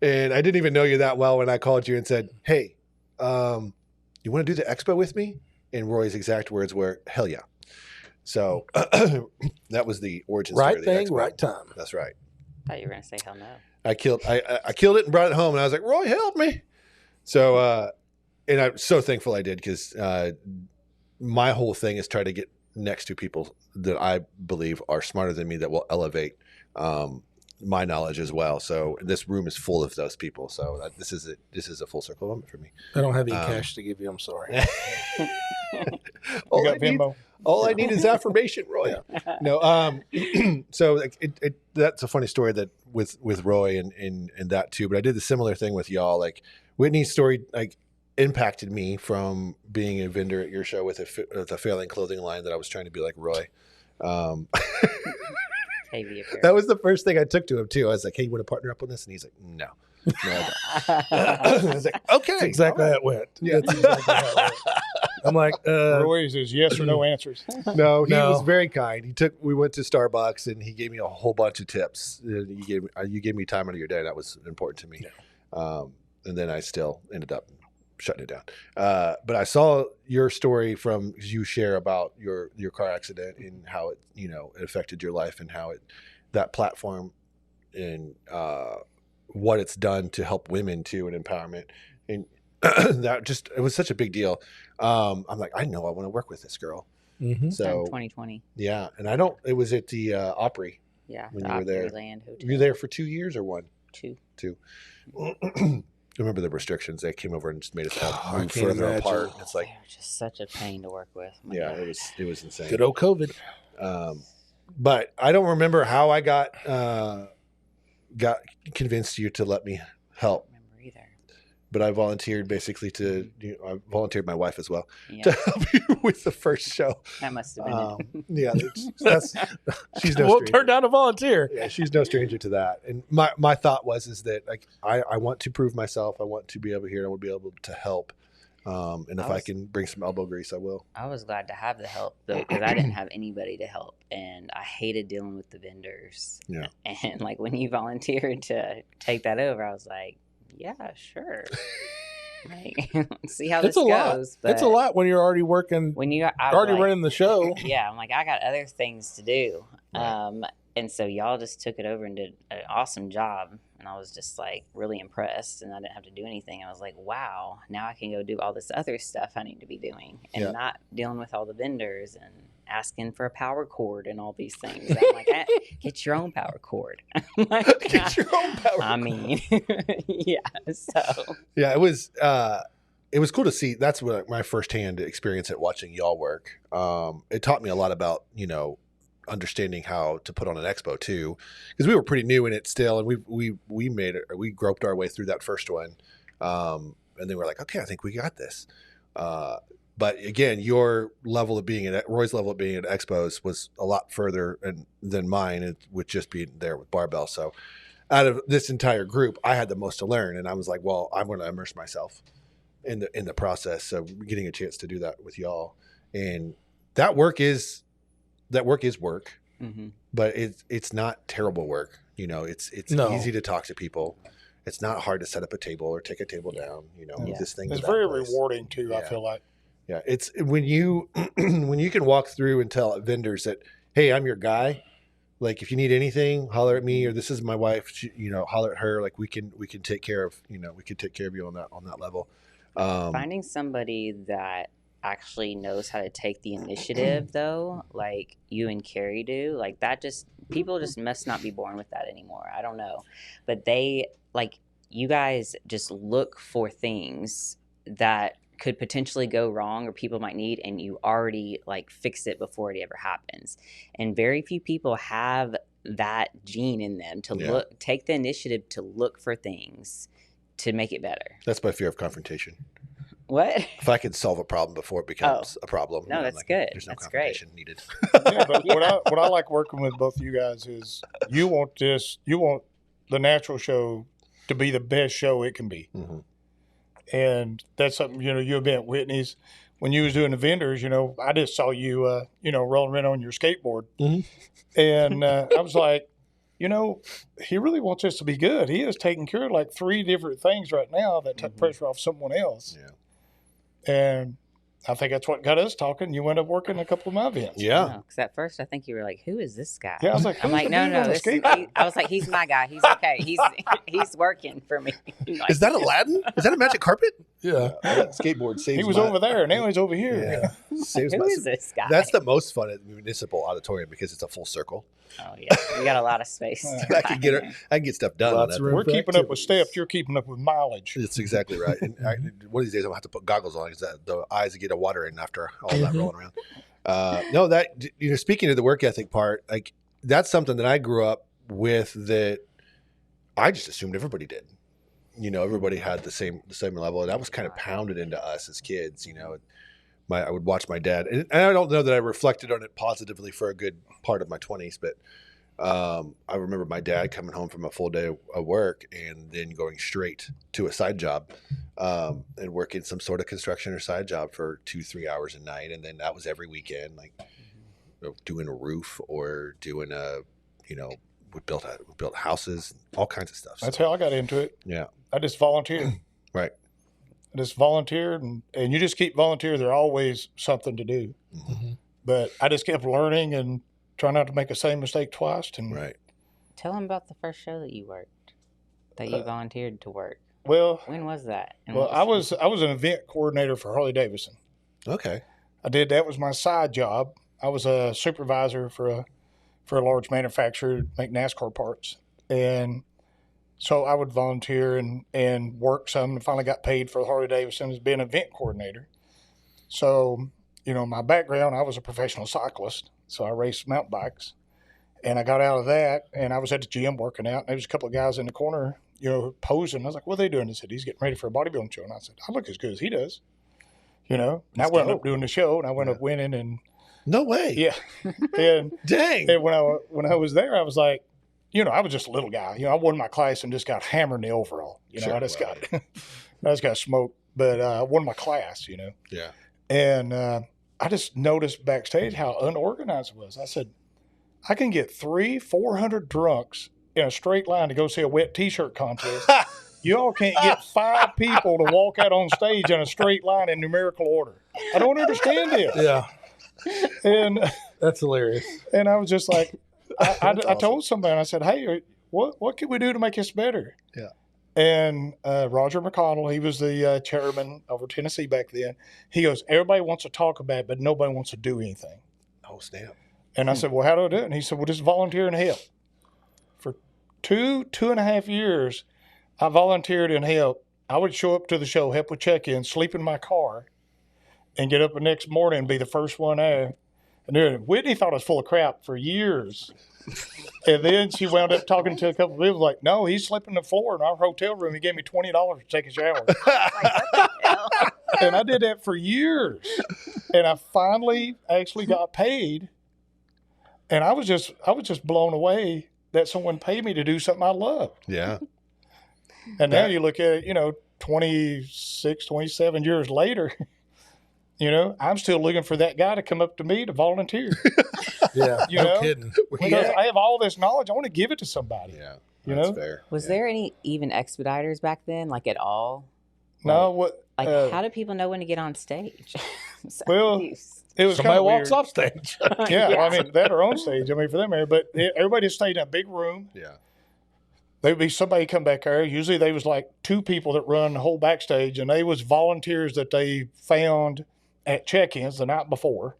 S1: and I didn't even know you that well when I called you and said, "Hey, you want to do the expo with me?" And Roy's exact words were, "Hell yeah." So that was the origin story.
S6: Right thing, right time.
S1: That's right.
S3: I thought you were going to say hell no.
S1: I killed it and brought it home, and I was like, "Roy, help me!" So, and I'm so thankful I did because my whole thing is try to get next to people that I believe are smarter than me that will elevate my knowledge as well. So this room is full of those people. So this is a full circle moment for me.
S6: I don't have any cash to give you. I'm sorry.
S1: All I need is affirmation, Roy. Yeah. No, so that's a funny story that with Roy and that too. But I did the similar thing with y'all. Like Whitney's story, like impacted me from being a vendor at your show with a failing clothing line that I was trying to be like Roy. That was the first thing I took to him too. I was like, "Hey, you want to partner up on this?" And he's like, "No." I was like, "Okay."
S6: That's exactly how it went.
S1: Yeah.
S6: That's exactly how it went. I'm like,
S2: Roy's is yes or no answers.
S1: No, he was very kind. We went to Starbucks and he gave me a whole bunch of tips. You gave me time out of your day. That was important to me. Yeah. And then I still ended up shutting it down. But I saw your story from you share about your car accident and how it, it affected your life and how that platform and what it's done to help women too and empowerment. And it was such a big deal. I'm like, I know I want to work with this girl.
S3: Mm-hmm. So 2020.
S1: Yeah. And it was at the Opry.
S3: Yeah.
S1: When you were there.
S3: Land Hotel.
S1: Were you there for 2 years or one?
S3: Two.
S1: I remember the restrictions. They came over and just made us all move further apart. It's like,
S3: they're just such a pain to work with.
S1: It was insane.
S6: Good old COVID.
S1: But I don't remember how I got convinced you to let me help.
S3: I don't remember either.
S1: But I volunteered basically I volunteered my wife as well to help you with the first show.
S3: That must have been it.
S1: Yeah, she's no stranger.
S6: Turn down a volunteer.
S1: Yeah, she's no stranger to that. And my thought is that like I want to prove myself. I want to be over here. I want to be able to help. And if I can bring some elbow grease, I will.
S3: I was glad to have the help though, because I didn't have anybody to help, and I hated dealing with the vendors.
S1: Yeah.
S3: And like when you volunteered to take that over, I was like, yeah, sure. Like, see how this goes.
S6: But it's a lot when you're already working.
S3: When you're
S6: running the show.
S3: Yeah, I'm like, I got other things to do.
S1: Right.
S3: And so y'all just took it over and did an awesome job. and I was just like really impressed, and I didn't have to do anything. I was like, wow, now I can go do all this other stuff I need to be doing and not dealing with all the vendors and asking for a power cord and all these things. I'm like, get your own power cord.
S1: Get your own power cord.
S3: I mean, yeah. So
S1: yeah, it was cool to see. That's what my firsthand experience at watching y'all work. It taught me a lot about, you know, understanding how to put on an expo too, because we were pretty new in it still, and we made it. We groped our way through that first one, and then we're like, okay, I think we got this. But again, your level of being at Roy's level of being at expos was a lot further than mine, with just being there with barbell. So out of this entire group, I had the most to learn, and I was like, well, I'm going to immerse myself in the process. So getting a chance to do that with y'all, and that work is work, but it's not terrible work. You know, it's easy to talk to people. It's not hard to set up a table or take a table down. You know, this thing.
S2: It's very rewarding too. Yeah. I feel like.
S1: Yeah, it's when you can walk through and tell vendors that, hey, I'm your guy. Like, if you need anything, holler at me, or this is my wife. She, you know, holler at her. Like, we can take care of you on that level.
S3: Finding somebody that actually knows how to take the initiative, though, like you and Carrie do, like that, people just must not be born with that anymore. I don't know, but you guys just look for things that could potentially go wrong or people might need, and you already like fix it before it ever happens. And very few people have that gene in them to take the initiative to look for things to make it better.
S1: That's my fear of confrontation.
S3: What?
S1: If I could solve a problem before it becomes a problem.
S3: No, that's good.
S1: There's no
S3: that's
S1: confrontation
S3: great.
S1: needed.
S2: Yeah, but what I like working with both of you guys is you want the natural show to be the best show it can be. Mm-hmm. And that's something, you know, you've been at Whitney's. When you was doing the vendors, you know, I just saw you, rolling around on your skateboard. Mm-hmm. And I was like, you know, he really wants us to be good. He is taking care of like 3 different things right now that took pressure off someone else.
S1: Yeah. And
S2: I think that's what got us talking. You went up working a couple of my events.
S1: Yeah.
S3: Because at first I think you were like, who is this guy?
S2: Yeah, I was like,
S3: no. I was like, he's my guy. He's okay. He's working for me. Like,
S1: is that Aladdin? Is that a magic carpet?
S6: Yeah.
S1: Skateboard saves.
S2: He was over there, and now he's over here.
S1: Yeah.
S3: Who is this guy?
S1: That's the most fun at the municipal auditorium because it's a full circle.
S3: Oh yeah, we got a lot of space.
S1: I can get stuff done.
S2: We're keeping up with steps. You're keeping up with mileage.
S1: That's exactly right. And one of these days I'm gonna have to put goggles on because the eyes get a watering after all that rolling around. No, that, you know, speaking of the work ethic part, like that's something that I grew up with that I just assumed everybody did. You know, everybody had the same level, and that was kind of pounded into us as kids. You know, I would watch my dad, and I don't know that I reflected on it positively for a good part of my 20s, but I remember my dad coming home from a full day of work and then going straight to a side job and working some sort of construction or side job for 2-3 hours a night, and then that was every weekend, like doing a roof or doing we built houses, all kinds of stuff.
S2: That's how I got into it.
S1: Yeah,
S2: I just volunteered.
S1: Right.
S2: I just volunteered, and you just keep volunteering. There's always something to do. Mm-hmm. But I just kept learning and trying not to make the same mistake twice. And
S1: right.
S3: Tell them about the first show that you worked, that you volunteered to work.
S2: Well,
S3: when was that? And
S2: I was an event coordinator for Harley Davidson.
S1: Okay.
S2: That was my side job. I was a supervisor for a large manufacturer, make NASCAR parts, and so I would volunteer and work some, and finally got paid for Harley Davidson as being an event coordinator. So, you know, my background, I was a professional cyclist, so I raced mountain bikes. And I got out of that, and I was at the gym working out, and there was a couple of guys in the corner, you know, posing. I was like, what are they doing? They said, he's getting ready for a bodybuilding show. And I said, I look as good as he does. You know, and I went up doing the show, and I went up winning. And
S1: no way.
S2: Yeah. And
S1: dang.
S2: And when I was there, I was like, you know, I was just a little guy. You know, I won my class and just got hammered in the overall. You know,
S1: sure,
S2: I just got smoked. But I won my class, you know.
S1: Yeah.
S2: And I just noticed backstage how unorganized it was. I said, I can get 300-400 drunks in a straight line to go see a wet T-shirt contest. You all can't get 5 people to walk out on stage in a straight line in numerical order. I don't understand this.
S6: Yeah.
S2: And
S6: that's hilarious.
S2: And I was just like, I told somebody, I said, hey, what can we do to make this better?
S1: Yeah.
S2: And Roger McConnell, he was the chairman over Tennessee back then. He goes, everybody wants to talk about it, but nobody wants to do anything.
S1: Oh, snap.
S2: And I said, well, how do I do it? And he said, well, just volunteer and help. For 2.5 years, I volunteered and helped. I would show up to the show, help with check-in, sleep in my car, and get up the next morning and be the first one there. And then Whitney thought I was full of crap for years. And then she wound up talking to a couple of people like, no, he's sleeping on the floor in our hotel room. He gave me $20 to take a shower. And I did that for years. And I finally actually got paid. And I was just blown away that someone paid me to do something I loved.
S1: Yeah.
S2: And now you look at it, 26, 27 years later, I'm still looking for that guy to come up to me to volunteer.
S6: Yeah, no kidding.
S2: Because I have all this knowledge. I want to give it to somebody.
S1: Yeah, that's fair.
S3: Was there any even expediters back then, like at all?
S2: No,
S3: how do people know when to get on stage?
S2: Well, it was
S6: somebody
S2: kind of
S6: walks
S2: weird.
S6: off stage.
S2: Yeah, well, I mean, that or on stage. I mean, for them, but everybody just stayed in a big room.
S1: Yeah.
S2: There'd be somebody come back there. Usually they was like 2 people that run the whole backstage, and they was volunteers that they found at check-ins the night before.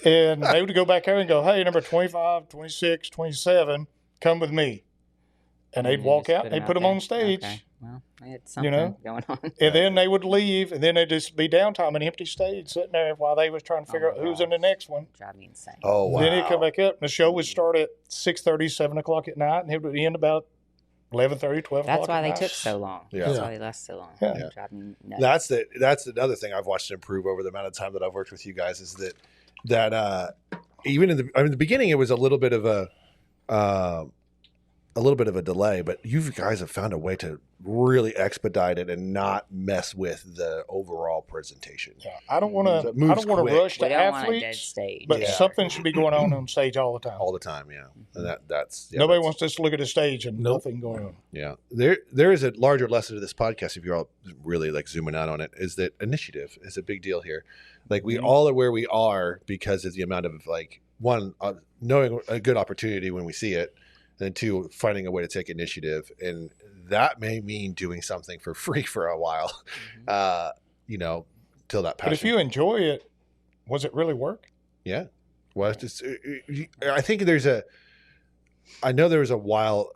S2: And they would go back there and go, hey, number 25, 26, 27, come with me. And they'd walk out and they'd put them on stage.
S3: Okay. Well, I had something going on.
S2: And then they would leave, and then it'd just be downtime, an empty stage sitting there while they was trying to figure out who's in the next one.
S3: Drive me insane.
S1: Oh, wow.
S2: Then he'd come back up, and the show would start at 6:30, 7 o'clock at night, and it would end about 11:30, 12
S3: That's
S2: o'clock
S3: why
S2: at
S3: they
S2: night.
S3: took so long.
S1: Yeah.
S3: That's why they last so long.
S2: Yeah.
S3: Drive me nuts.
S1: That's another thing I've watched improve over the amount of time that I've worked with you guys is that even in the beginning it was a little bit of a delay, but you guys have found a way to really expedite it and not mess with the overall presentation.
S2: Yeah, I don't want to.
S1: It moves
S2: I don't want
S1: quick.
S2: to rush
S3: We
S2: the
S3: don't want a dead
S2: athletes,
S3: stage.
S2: but
S1: Yeah.
S2: something should be going on stage all the time.
S1: All the time, yeah. And that's
S2: Nobody
S1: that's-
S2: wants to just look at the stage and nothing going on.
S1: Yeah, there is a larger lesson to this podcast. If you're all really like zooming out on it, is that initiative is a big deal here. Like we all are where we are because of the amount of like one knowing a good opportunity when we see it, and then 2 finding a way to take initiative, and that may mean doing something for free for a while, till that passion.
S2: But if you enjoy it, was it really work?
S1: Yeah. Well, it's just, I think I know there was a while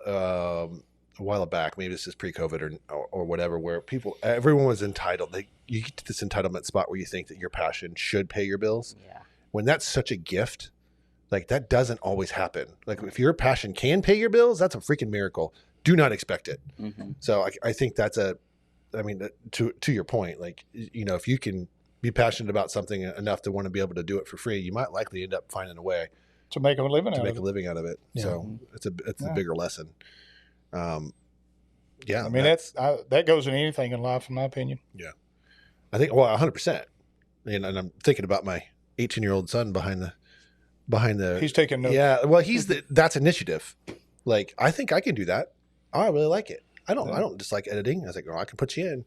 S1: back, maybe this is pre-COVID or whatever, where everyone was entitled. You get to this entitlement spot where you think that your passion should pay your bills.
S3: Yeah.
S1: When that's such a gift, like that doesn't always happen. Like if your passion can pay your bills, that's a freaking miracle. Do not expect it.
S3: Mm-hmm.
S1: So I think that's to your point, like, if you can be passionate about something enough to want to be able to do it for free, you might likely end up finding a way
S2: To make a living
S1: to
S2: out
S1: make
S2: of
S1: a
S2: it.
S1: living out of it.
S6: Yeah.
S1: So it's a bigger lesson. Yeah.
S2: I mean, that goes in anything in life, in my opinion.
S1: Yeah. I think, 100%. And I'm thinking about my 18-year-old son behind the,
S2: He's taking notes.
S1: yeah. Well, that's initiative. Like, I think I can do that. I really like it. I don't just like editing. I was like, I can put you in.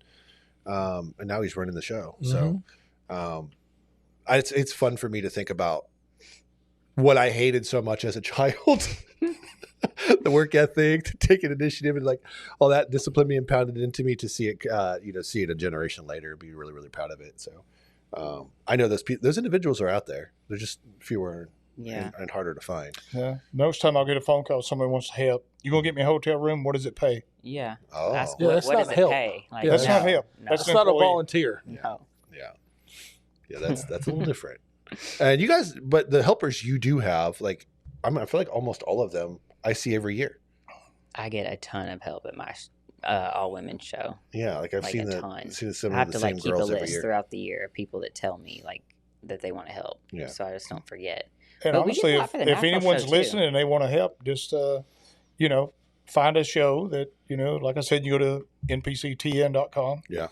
S1: And now he's running the show. So, it's fun for me to think about what I hated so much as a child, the work ethic, to take an initiative, and like all that discipline being pounded into me, to see it, see it a generation later, be really, really proud of it. So, I know those individuals are out there. They're just fewer and harder to find.
S2: Yeah. Most time I'll get a phone call, somebody wants to help. You gonna get me a hotel room? What does it pay?
S3: Yeah.
S1: Oh.
S3: Ask
S6: Yeah,
S3: what
S6: that's
S3: what
S6: not
S3: does it
S6: help.
S3: pay? Like,
S6: Yeah,
S2: That's not help.
S3: No.
S2: That's
S6: It's not a
S2: employee.
S6: volunteer.
S3: No.
S1: Yeah, that's a little different. And you guys, but the helpers you do have, like, I feel like almost all of them I see every year.
S3: I get a ton of help at my all women show.
S1: Yeah, like I've
S3: Like
S1: seen
S3: a ton.
S1: some
S3: I have
S1: of the
S3: to
S1: same
S3: keep a
S1: girls every
S3: list
S1: year.
S3: throughout the year of people that tell me like that they want to help.
S1: Yeah.
S3: So I just don't forget.
S2: And
S3: But we get
S2: honestly,
S3: a lot
S2: if
S3: for the national
S2: anyone's
S3: show, too.
S2: listening and they want to help, just find a show that like I said, you go to npctn.com.
S1: Yeah.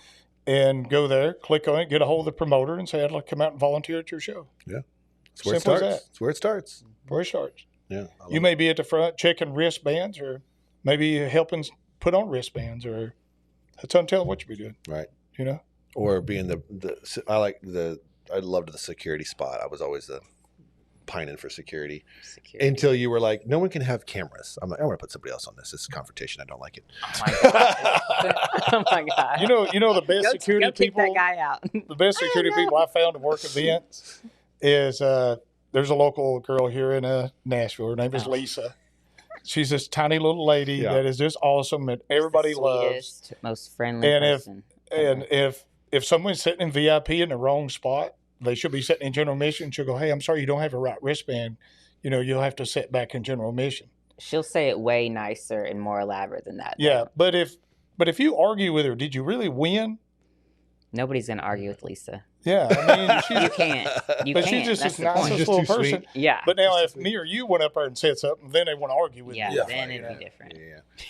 S2: And go there, click on it, get a hold of the promoter, and say, I'd like to come out and volunteer at your show.
S1: It's where it
S2: Simple as
S1: starts.
S2: that.
S1: It's where it starts.
S2: Where it starts.
S1: Yeah.
S2: You may be at the front checking wristbands, or maybe helping put on wristbands, or that's untelling what you be doing.
S1: Right.
S2: You know?
S1: Or being I loved the security spot. I was always pining for security until you were like, no one can have cameras. I'm like, I want to put somebody else on this. This is confrontation. I don't like it.
S3: Oh my god! Oh my god!
S2: You know the best security people.
S3: Kick that guy out.
S2: The best security people I found to work events is there's a local girl here in Nashville. Her name is Lisa. She's this tiny little lady that is just awesome and everybody loves.
S3: Most friendly person.
S2: And if someone's sitting in VIP in the wrong spot, they should be sitting in general admission. She'll go, hey, I'm sorry, you don't have a right wristband. You know, you'll have to sit back in general admission.
S3: She'll say it way nicer and more elaborate than that.
S2: Yeah, but if you argue with her, did you really win?
S3: Nobody's gonna argue with Lisa.
S2: Yeah, I mean,
S3: you can't.
S2: But she's just this nicest little person.
S3: Sweet. Yeah.
S2: But now, if me or you went up there and said something, then they want to argue with you.
S3: Yeah, then it'd be different.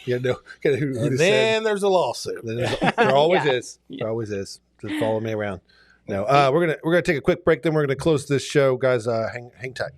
S1: Yeah. No.
S6: And then there's a lawsuit.
S1: There always is. There always is. Just follow me around. No, we're gonna take a quick break. Then we're gonna close this show, guys. Hang tight.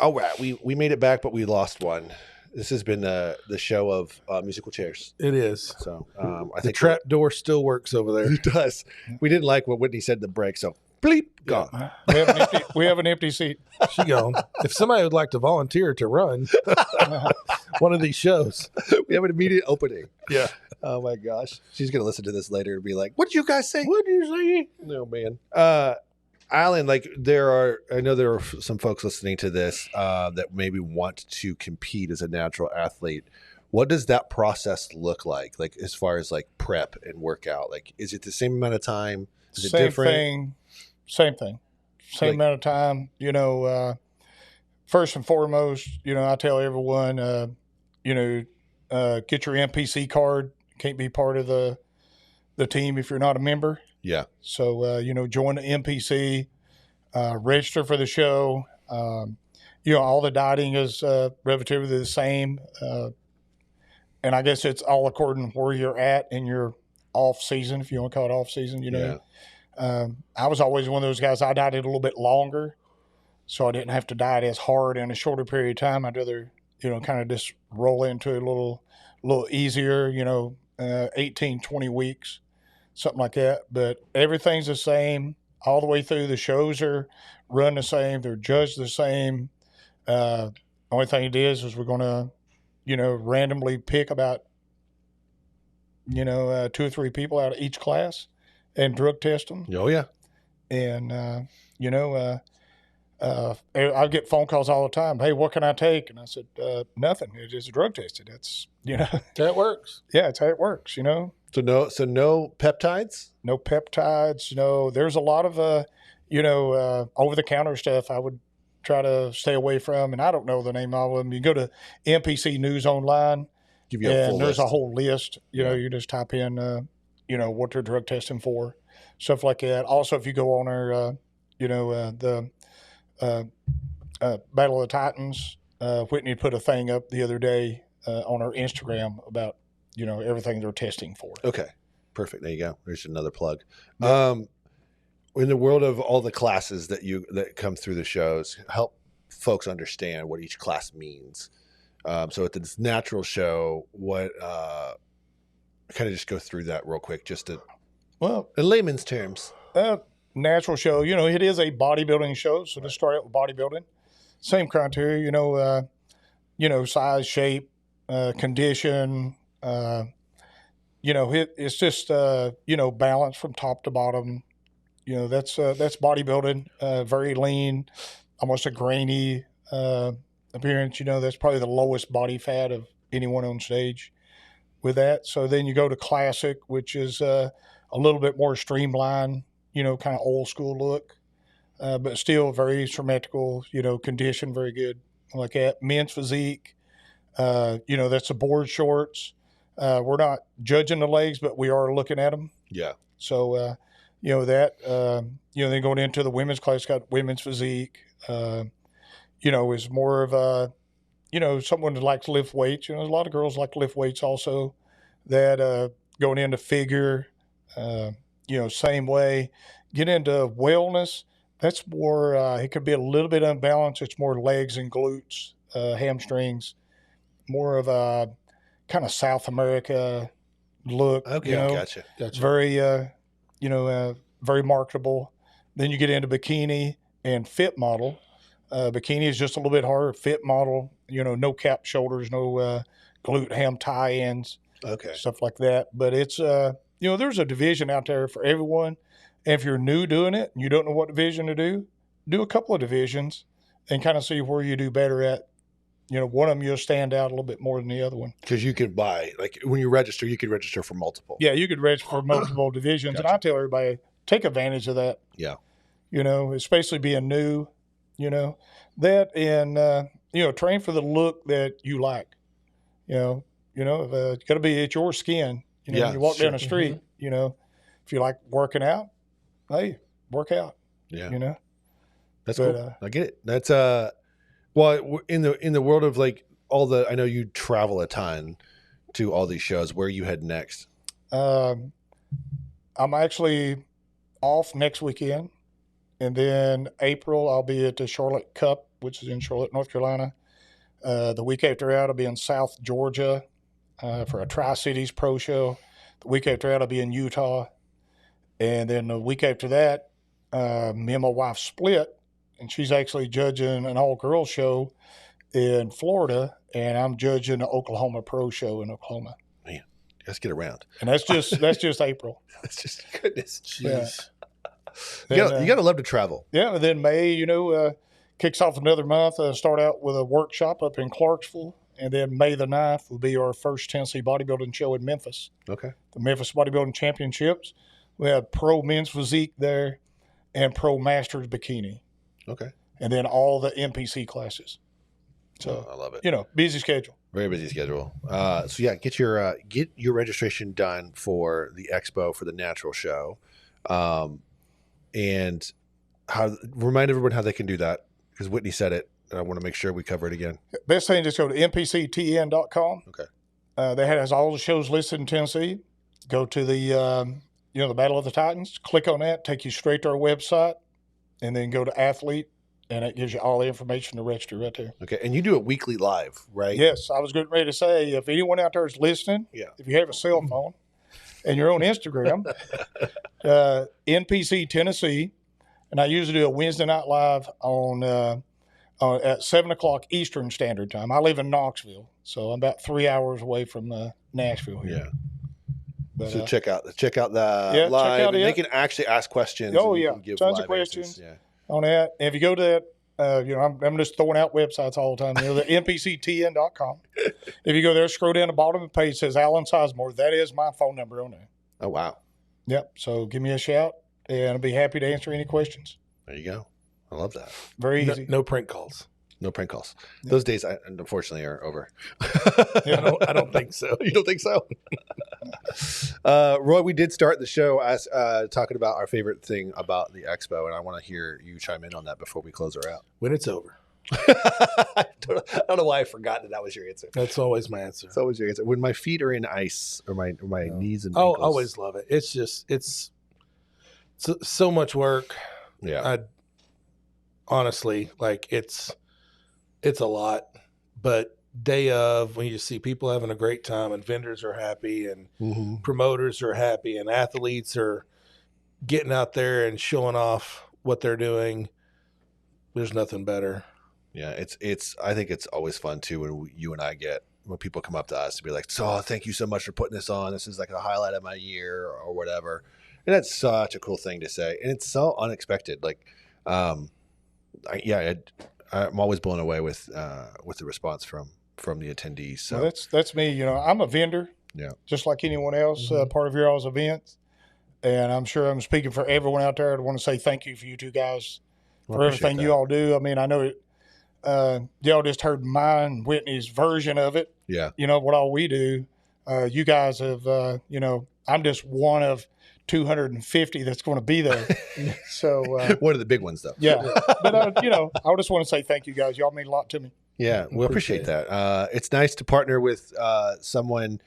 S1: All right, we made it back, but we lost one. This has been the show of musical chairs.
S6: It is.
S1: So I think
S6: the trap door still works over there.
S1: It does. We didn't like what Whitney said in the break, so bleep, gone.
S2: Yeah. We have an empty seat.
S6: She gone. If somebody would like to volunteer to run one of these shows,
S1: we have an immediate opening.
S6: Yeah.
S1: Oh my gosh, she's gonna listen to this later and be like, "What did you guys say?
S6: What did you say?"
S1: No, man. Allan, like I know there are some folks listening to this that maybe want to compete as a natural athlete. What does that process look like? Like as far as like prep and workout, like is it the same amount of time? Is it different?
S2: Same thing. Same amount of time. You know, first and foremost, you know, I tell everyone, get your NPC card. Can't be part of the team if you're not a member.
S1: Yeah.
S2: So, join the NPC, register for the show. All the dieting is relatively the same. And I guess it's all according to where you're at in your off season, if you want to call it off season, I was always one of those guys, I dieted a little bit longer, so I didn't have to diet as hard in a shorter period of time. I'd rather, kind of just roll into it a little easier, 18, 20 weeks. Something like that, but everything's the same all the way through. The shows are run the same. They're judged the same. Only thing it is we're going to, randomly pick about, 2 or 3 people out of each class and drug test them.
S1: Oh, yeah.
S2: And, I get phone calls all the time. Hey, what can I take? And I said, nothing. It's just drug tested. That's,
S6: that works.
S2: Yeah, it's how it works,
S1: So no peptides?
S2: No peptides. No, there's a lot of, over-the-counter stuff I would try to stay away from, and I don't know the name of them. You go to NPC News Online,
S1: give you a full
S2: there's
S1: list.
S2: A whole list. You just type in, what they're drug testing for, stuff like that. Also, if you go on our, the Battle of the Titans, Whitney put a thing up the other day on our Instagram about, everything they're testing for.
S1: Okay, perfect. There you go. There's another plug. In the world of all the classes that come through the shows, help folks understand what each class means. So at this natural show, what kind of just go through that real quick, just to, in layman's terms.
S2: Natural show, it is a bodybuilding show, so let's start out with bodybuilding. same criteria, size, shape, condition, it's just, balance from top to bottom. That's bodybuilding, very lean, almost a grainy appearance. That's probably the lowest body fat of anyone on stage with that. So then you go to classic, which is a little bit more streamlined, kind of old school look, but still very symmetrical, condition very good. Like that men's physique, that's the board shorts. We're not judging the legs, but we are looking at them.
S1: Yeah.
S2: So, then going into the women's class, got women's physique, is more of a, someone that likes to lift weights. There's a lot of girls like to lift weights also. That going into figure, same way. Get into wellness. That's more, it could be a little bit unbalanced. It's more legs and glutes, hamstrings, more of a kind of South America look.
S1: Okay, gotcha.
S2: Very, very marketable. Then you get into bikini and fit model. Bikini is just a little bit harder. Fit model, no cap shoulders, no glute ham tie-ins, stuff like that. But it's, there's a division out there for everyone. And if you're new doing it and you don't know what division to do a couple of divisions and kind of see where you do better at. One of them you'll stand out a little bit more than the other one.
S1: Because you could buy, like when you register, you could register for multiple.
S2: Yeah, you could register for multiple divisions. Gotcha. And I tell everybody, take advantage of that.
S1: Yeah.
S2: Especially being new, that and, train for the look that you like. It's got to be at your skin. When you walk down the street, if you like working out, hey, work out.
S1: Yeah. That's cool. I get it. That's, well, in the world of like I know you travel a ton to all these shows. Where are you head next?
S2: I'm actually off next weekend. And then April, I'll be at the Charlotte Cup, which is in Charlotte, North Carolina. The week after that, I'll be in South Georgia for a Tri-Cities Pro Show. The week after that, I'll be in Utah. And then the week after that, me and my wife split, and she's actually judging an all-girls show in Florida, and I'm judging the Oklahoma Pro Show in Oklahoma.
S1: Man, let's get around.
S2: And that's just April.
S1: That's just goodness. Jeez.
S2: Yeah.
S1: You gotta love to travel.
S2: Yeah, and then May, kicks off another month. Start out with a workshop up in Clarksville, and then May the 9th will be our first Tennessee bodybuilding show in Memphis.
S1: Okay.
S2: The Memphis Bodybuilding Championships. We have pro men's physique there and pro masters bikini.
S1: Okay.
S2: And then all the NPC classes. So
S1: I love it.
S2: Busy schedule.
S1: Very busy schedule. So yeah, get your registration done for the expo, for the natural show. And remind everyone how they can do that, because Whitney said it, and I want to make sure we cover it again.
S2: Best thing, just go to npctn.com.
S1: Okay.
S2: That has all the shows listed in Tennessee. Go to the the Battle of the Titans. Click on that, take you straight to our website, and then go to athlete, and it gives you all the information to register right there.
S1: Okay, and you do it weekly live, right?
S2: Yes, I was getting ready to say, if anyone out there is listening, if you have a cell phone and you're on Instagram, NPC Tennessee, and I usually do a Wednesday night live on at 7 o'clock Eastern Standard Time. I live in Knoxville, so I'm about 3 hours away from Nashville here.
S1: Yeah. But, so check out the live. They can actually ask questions.
S2: Oh yeah, tons of questions on that. And if you go to that, I'm just throwing out websites all the time. The npctn.com. If you go there, scroll down the bottom of the page, it says Allan Sizemore. That is my phone number on there.
S1: Oh wow. Yep.
S2: So give me a shout, and I'll be happy to answer any questions.
S1: There you go. I love that.
S2: Very easy.
S6: No prank calls.
S1: No prank calls. Yeah. Those days, unfortunately, are over.
S6: I don't think so.
S1: You don't think so? Roy, we did start the show as talking about our favorite thing about the expo, and I want to hear you chime in on that before we close her out.
S6: When it's over.
S1: I don't know why I forgot that was your answer.
S6: That's always my answer.
S1: It's always your answer. When my feet are in ice, or my knees and ankles.
S6: I always love it. It's so much work.
S1: Yeah.
S6: Honestly, it's a lot, but day of, when you see people having a great time and vendors are happy and promoters are happy and athletes are getting out there and showing off what they're doing, there's nothing better.
S1: Yeah, I think it's always fun too when people come up to us and be like, "So, thank you so much for putting this on. This is like a highlight of my year or whatever." And that's such a cool thing to say, and it's so unexpected. Like, I'm always blown away with the response from the attendees. So
S2: well, that's me. You know, I'm a vendor.
S1: Yeah,
S2: just like anyone else, part of your all's events. And I'm sure I'm speaking for everyone out there. I want to say thank you for you two guys for everything you all do. I mean, I know y'all just heard mine and Whitney's version of it.
S1: Yeah.
S2: You know, what all we do. You guys have, I'm just one of 250 that's going to be there. So
S1: one of the big ones, though.
S2: Yeah. But, I just want to say thank you guys. Y'all mean a lot to me.
S1: Yeah, we'll appreciate that. It's nice to partner with someone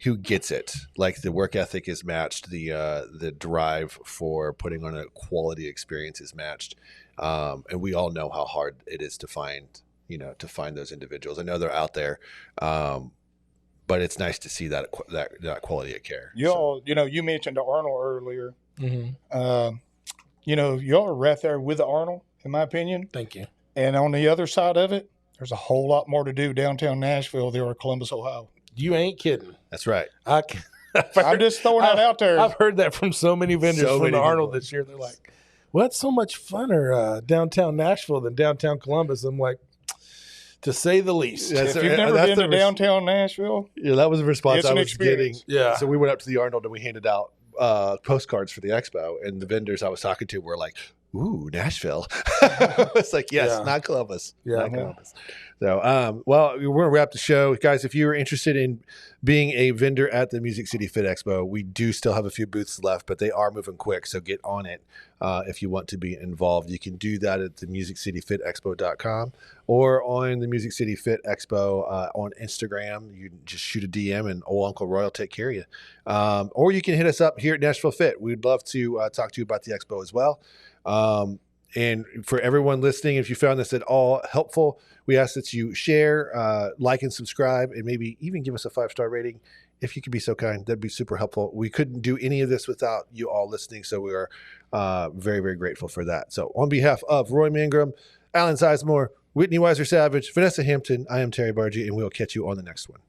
S1: who gets it. Like the work ethic is matched, the drive for putting on a quality experience is matched, and we all know how hard it is to find those individuals. I know they're out there, but it's nice to see that quality of care.
S2: You mentioned the Arnold earlier. Mm-hmm. Y'all are right there with the Arnold, in my opinion.
S6: Thank you.
S2: And on the other side of it, there's a whole lot more to do downtown Nashville than or Columbus, Ohio.
S6: You ain't kidding.
S1: That's right.
S2: I'm just throwing that out there.
S6: I've heard that from so many vendors from the Arnold this year. They're like, well, it's so much funner downtown Nashville than downtown Columbus. I'm like, to say the least.
S2: If you've never been to downtown Nashville,
S1: that was a response I was getting.
S6: Yeah.
S1: So we went up to the Arnold and we handed out postcards for the expo, and the vendors I was talking to were like, "Ooh, Nashville." It's like, yes, not Columbus.
S6: Yeah.
S1: Not Columbus. So, well, we're going to wrap the show. Guys, if you are interested in being a vendor at the Music City Fit Expo, we do still have a few booths left, but they are moving quick. So get on it if you want to be involved. You can do that at the musiccityfitexpo.com or on the Music City Fit Expo on Instagram. You just shoot a DM and old Uncle Roy will take care of you. Or you can hit us up here at Nashville Fit. We'd love to talk to you about the expo as well. And for everyone listening, if you found this at all helpful, we ask that you share, like, and subscribe, and maybe even give us a 5-star rating if you could be so kind. That'd be super helpful. We couldn't do any of this without you all listening, so we are very, very grateful for that. So on behalf of Roy Mangrum, Allan Sizemore, Whitney Weiser-Savage, Vanessa Hampton, I am Terry Barga, and we'll catch you on the next one.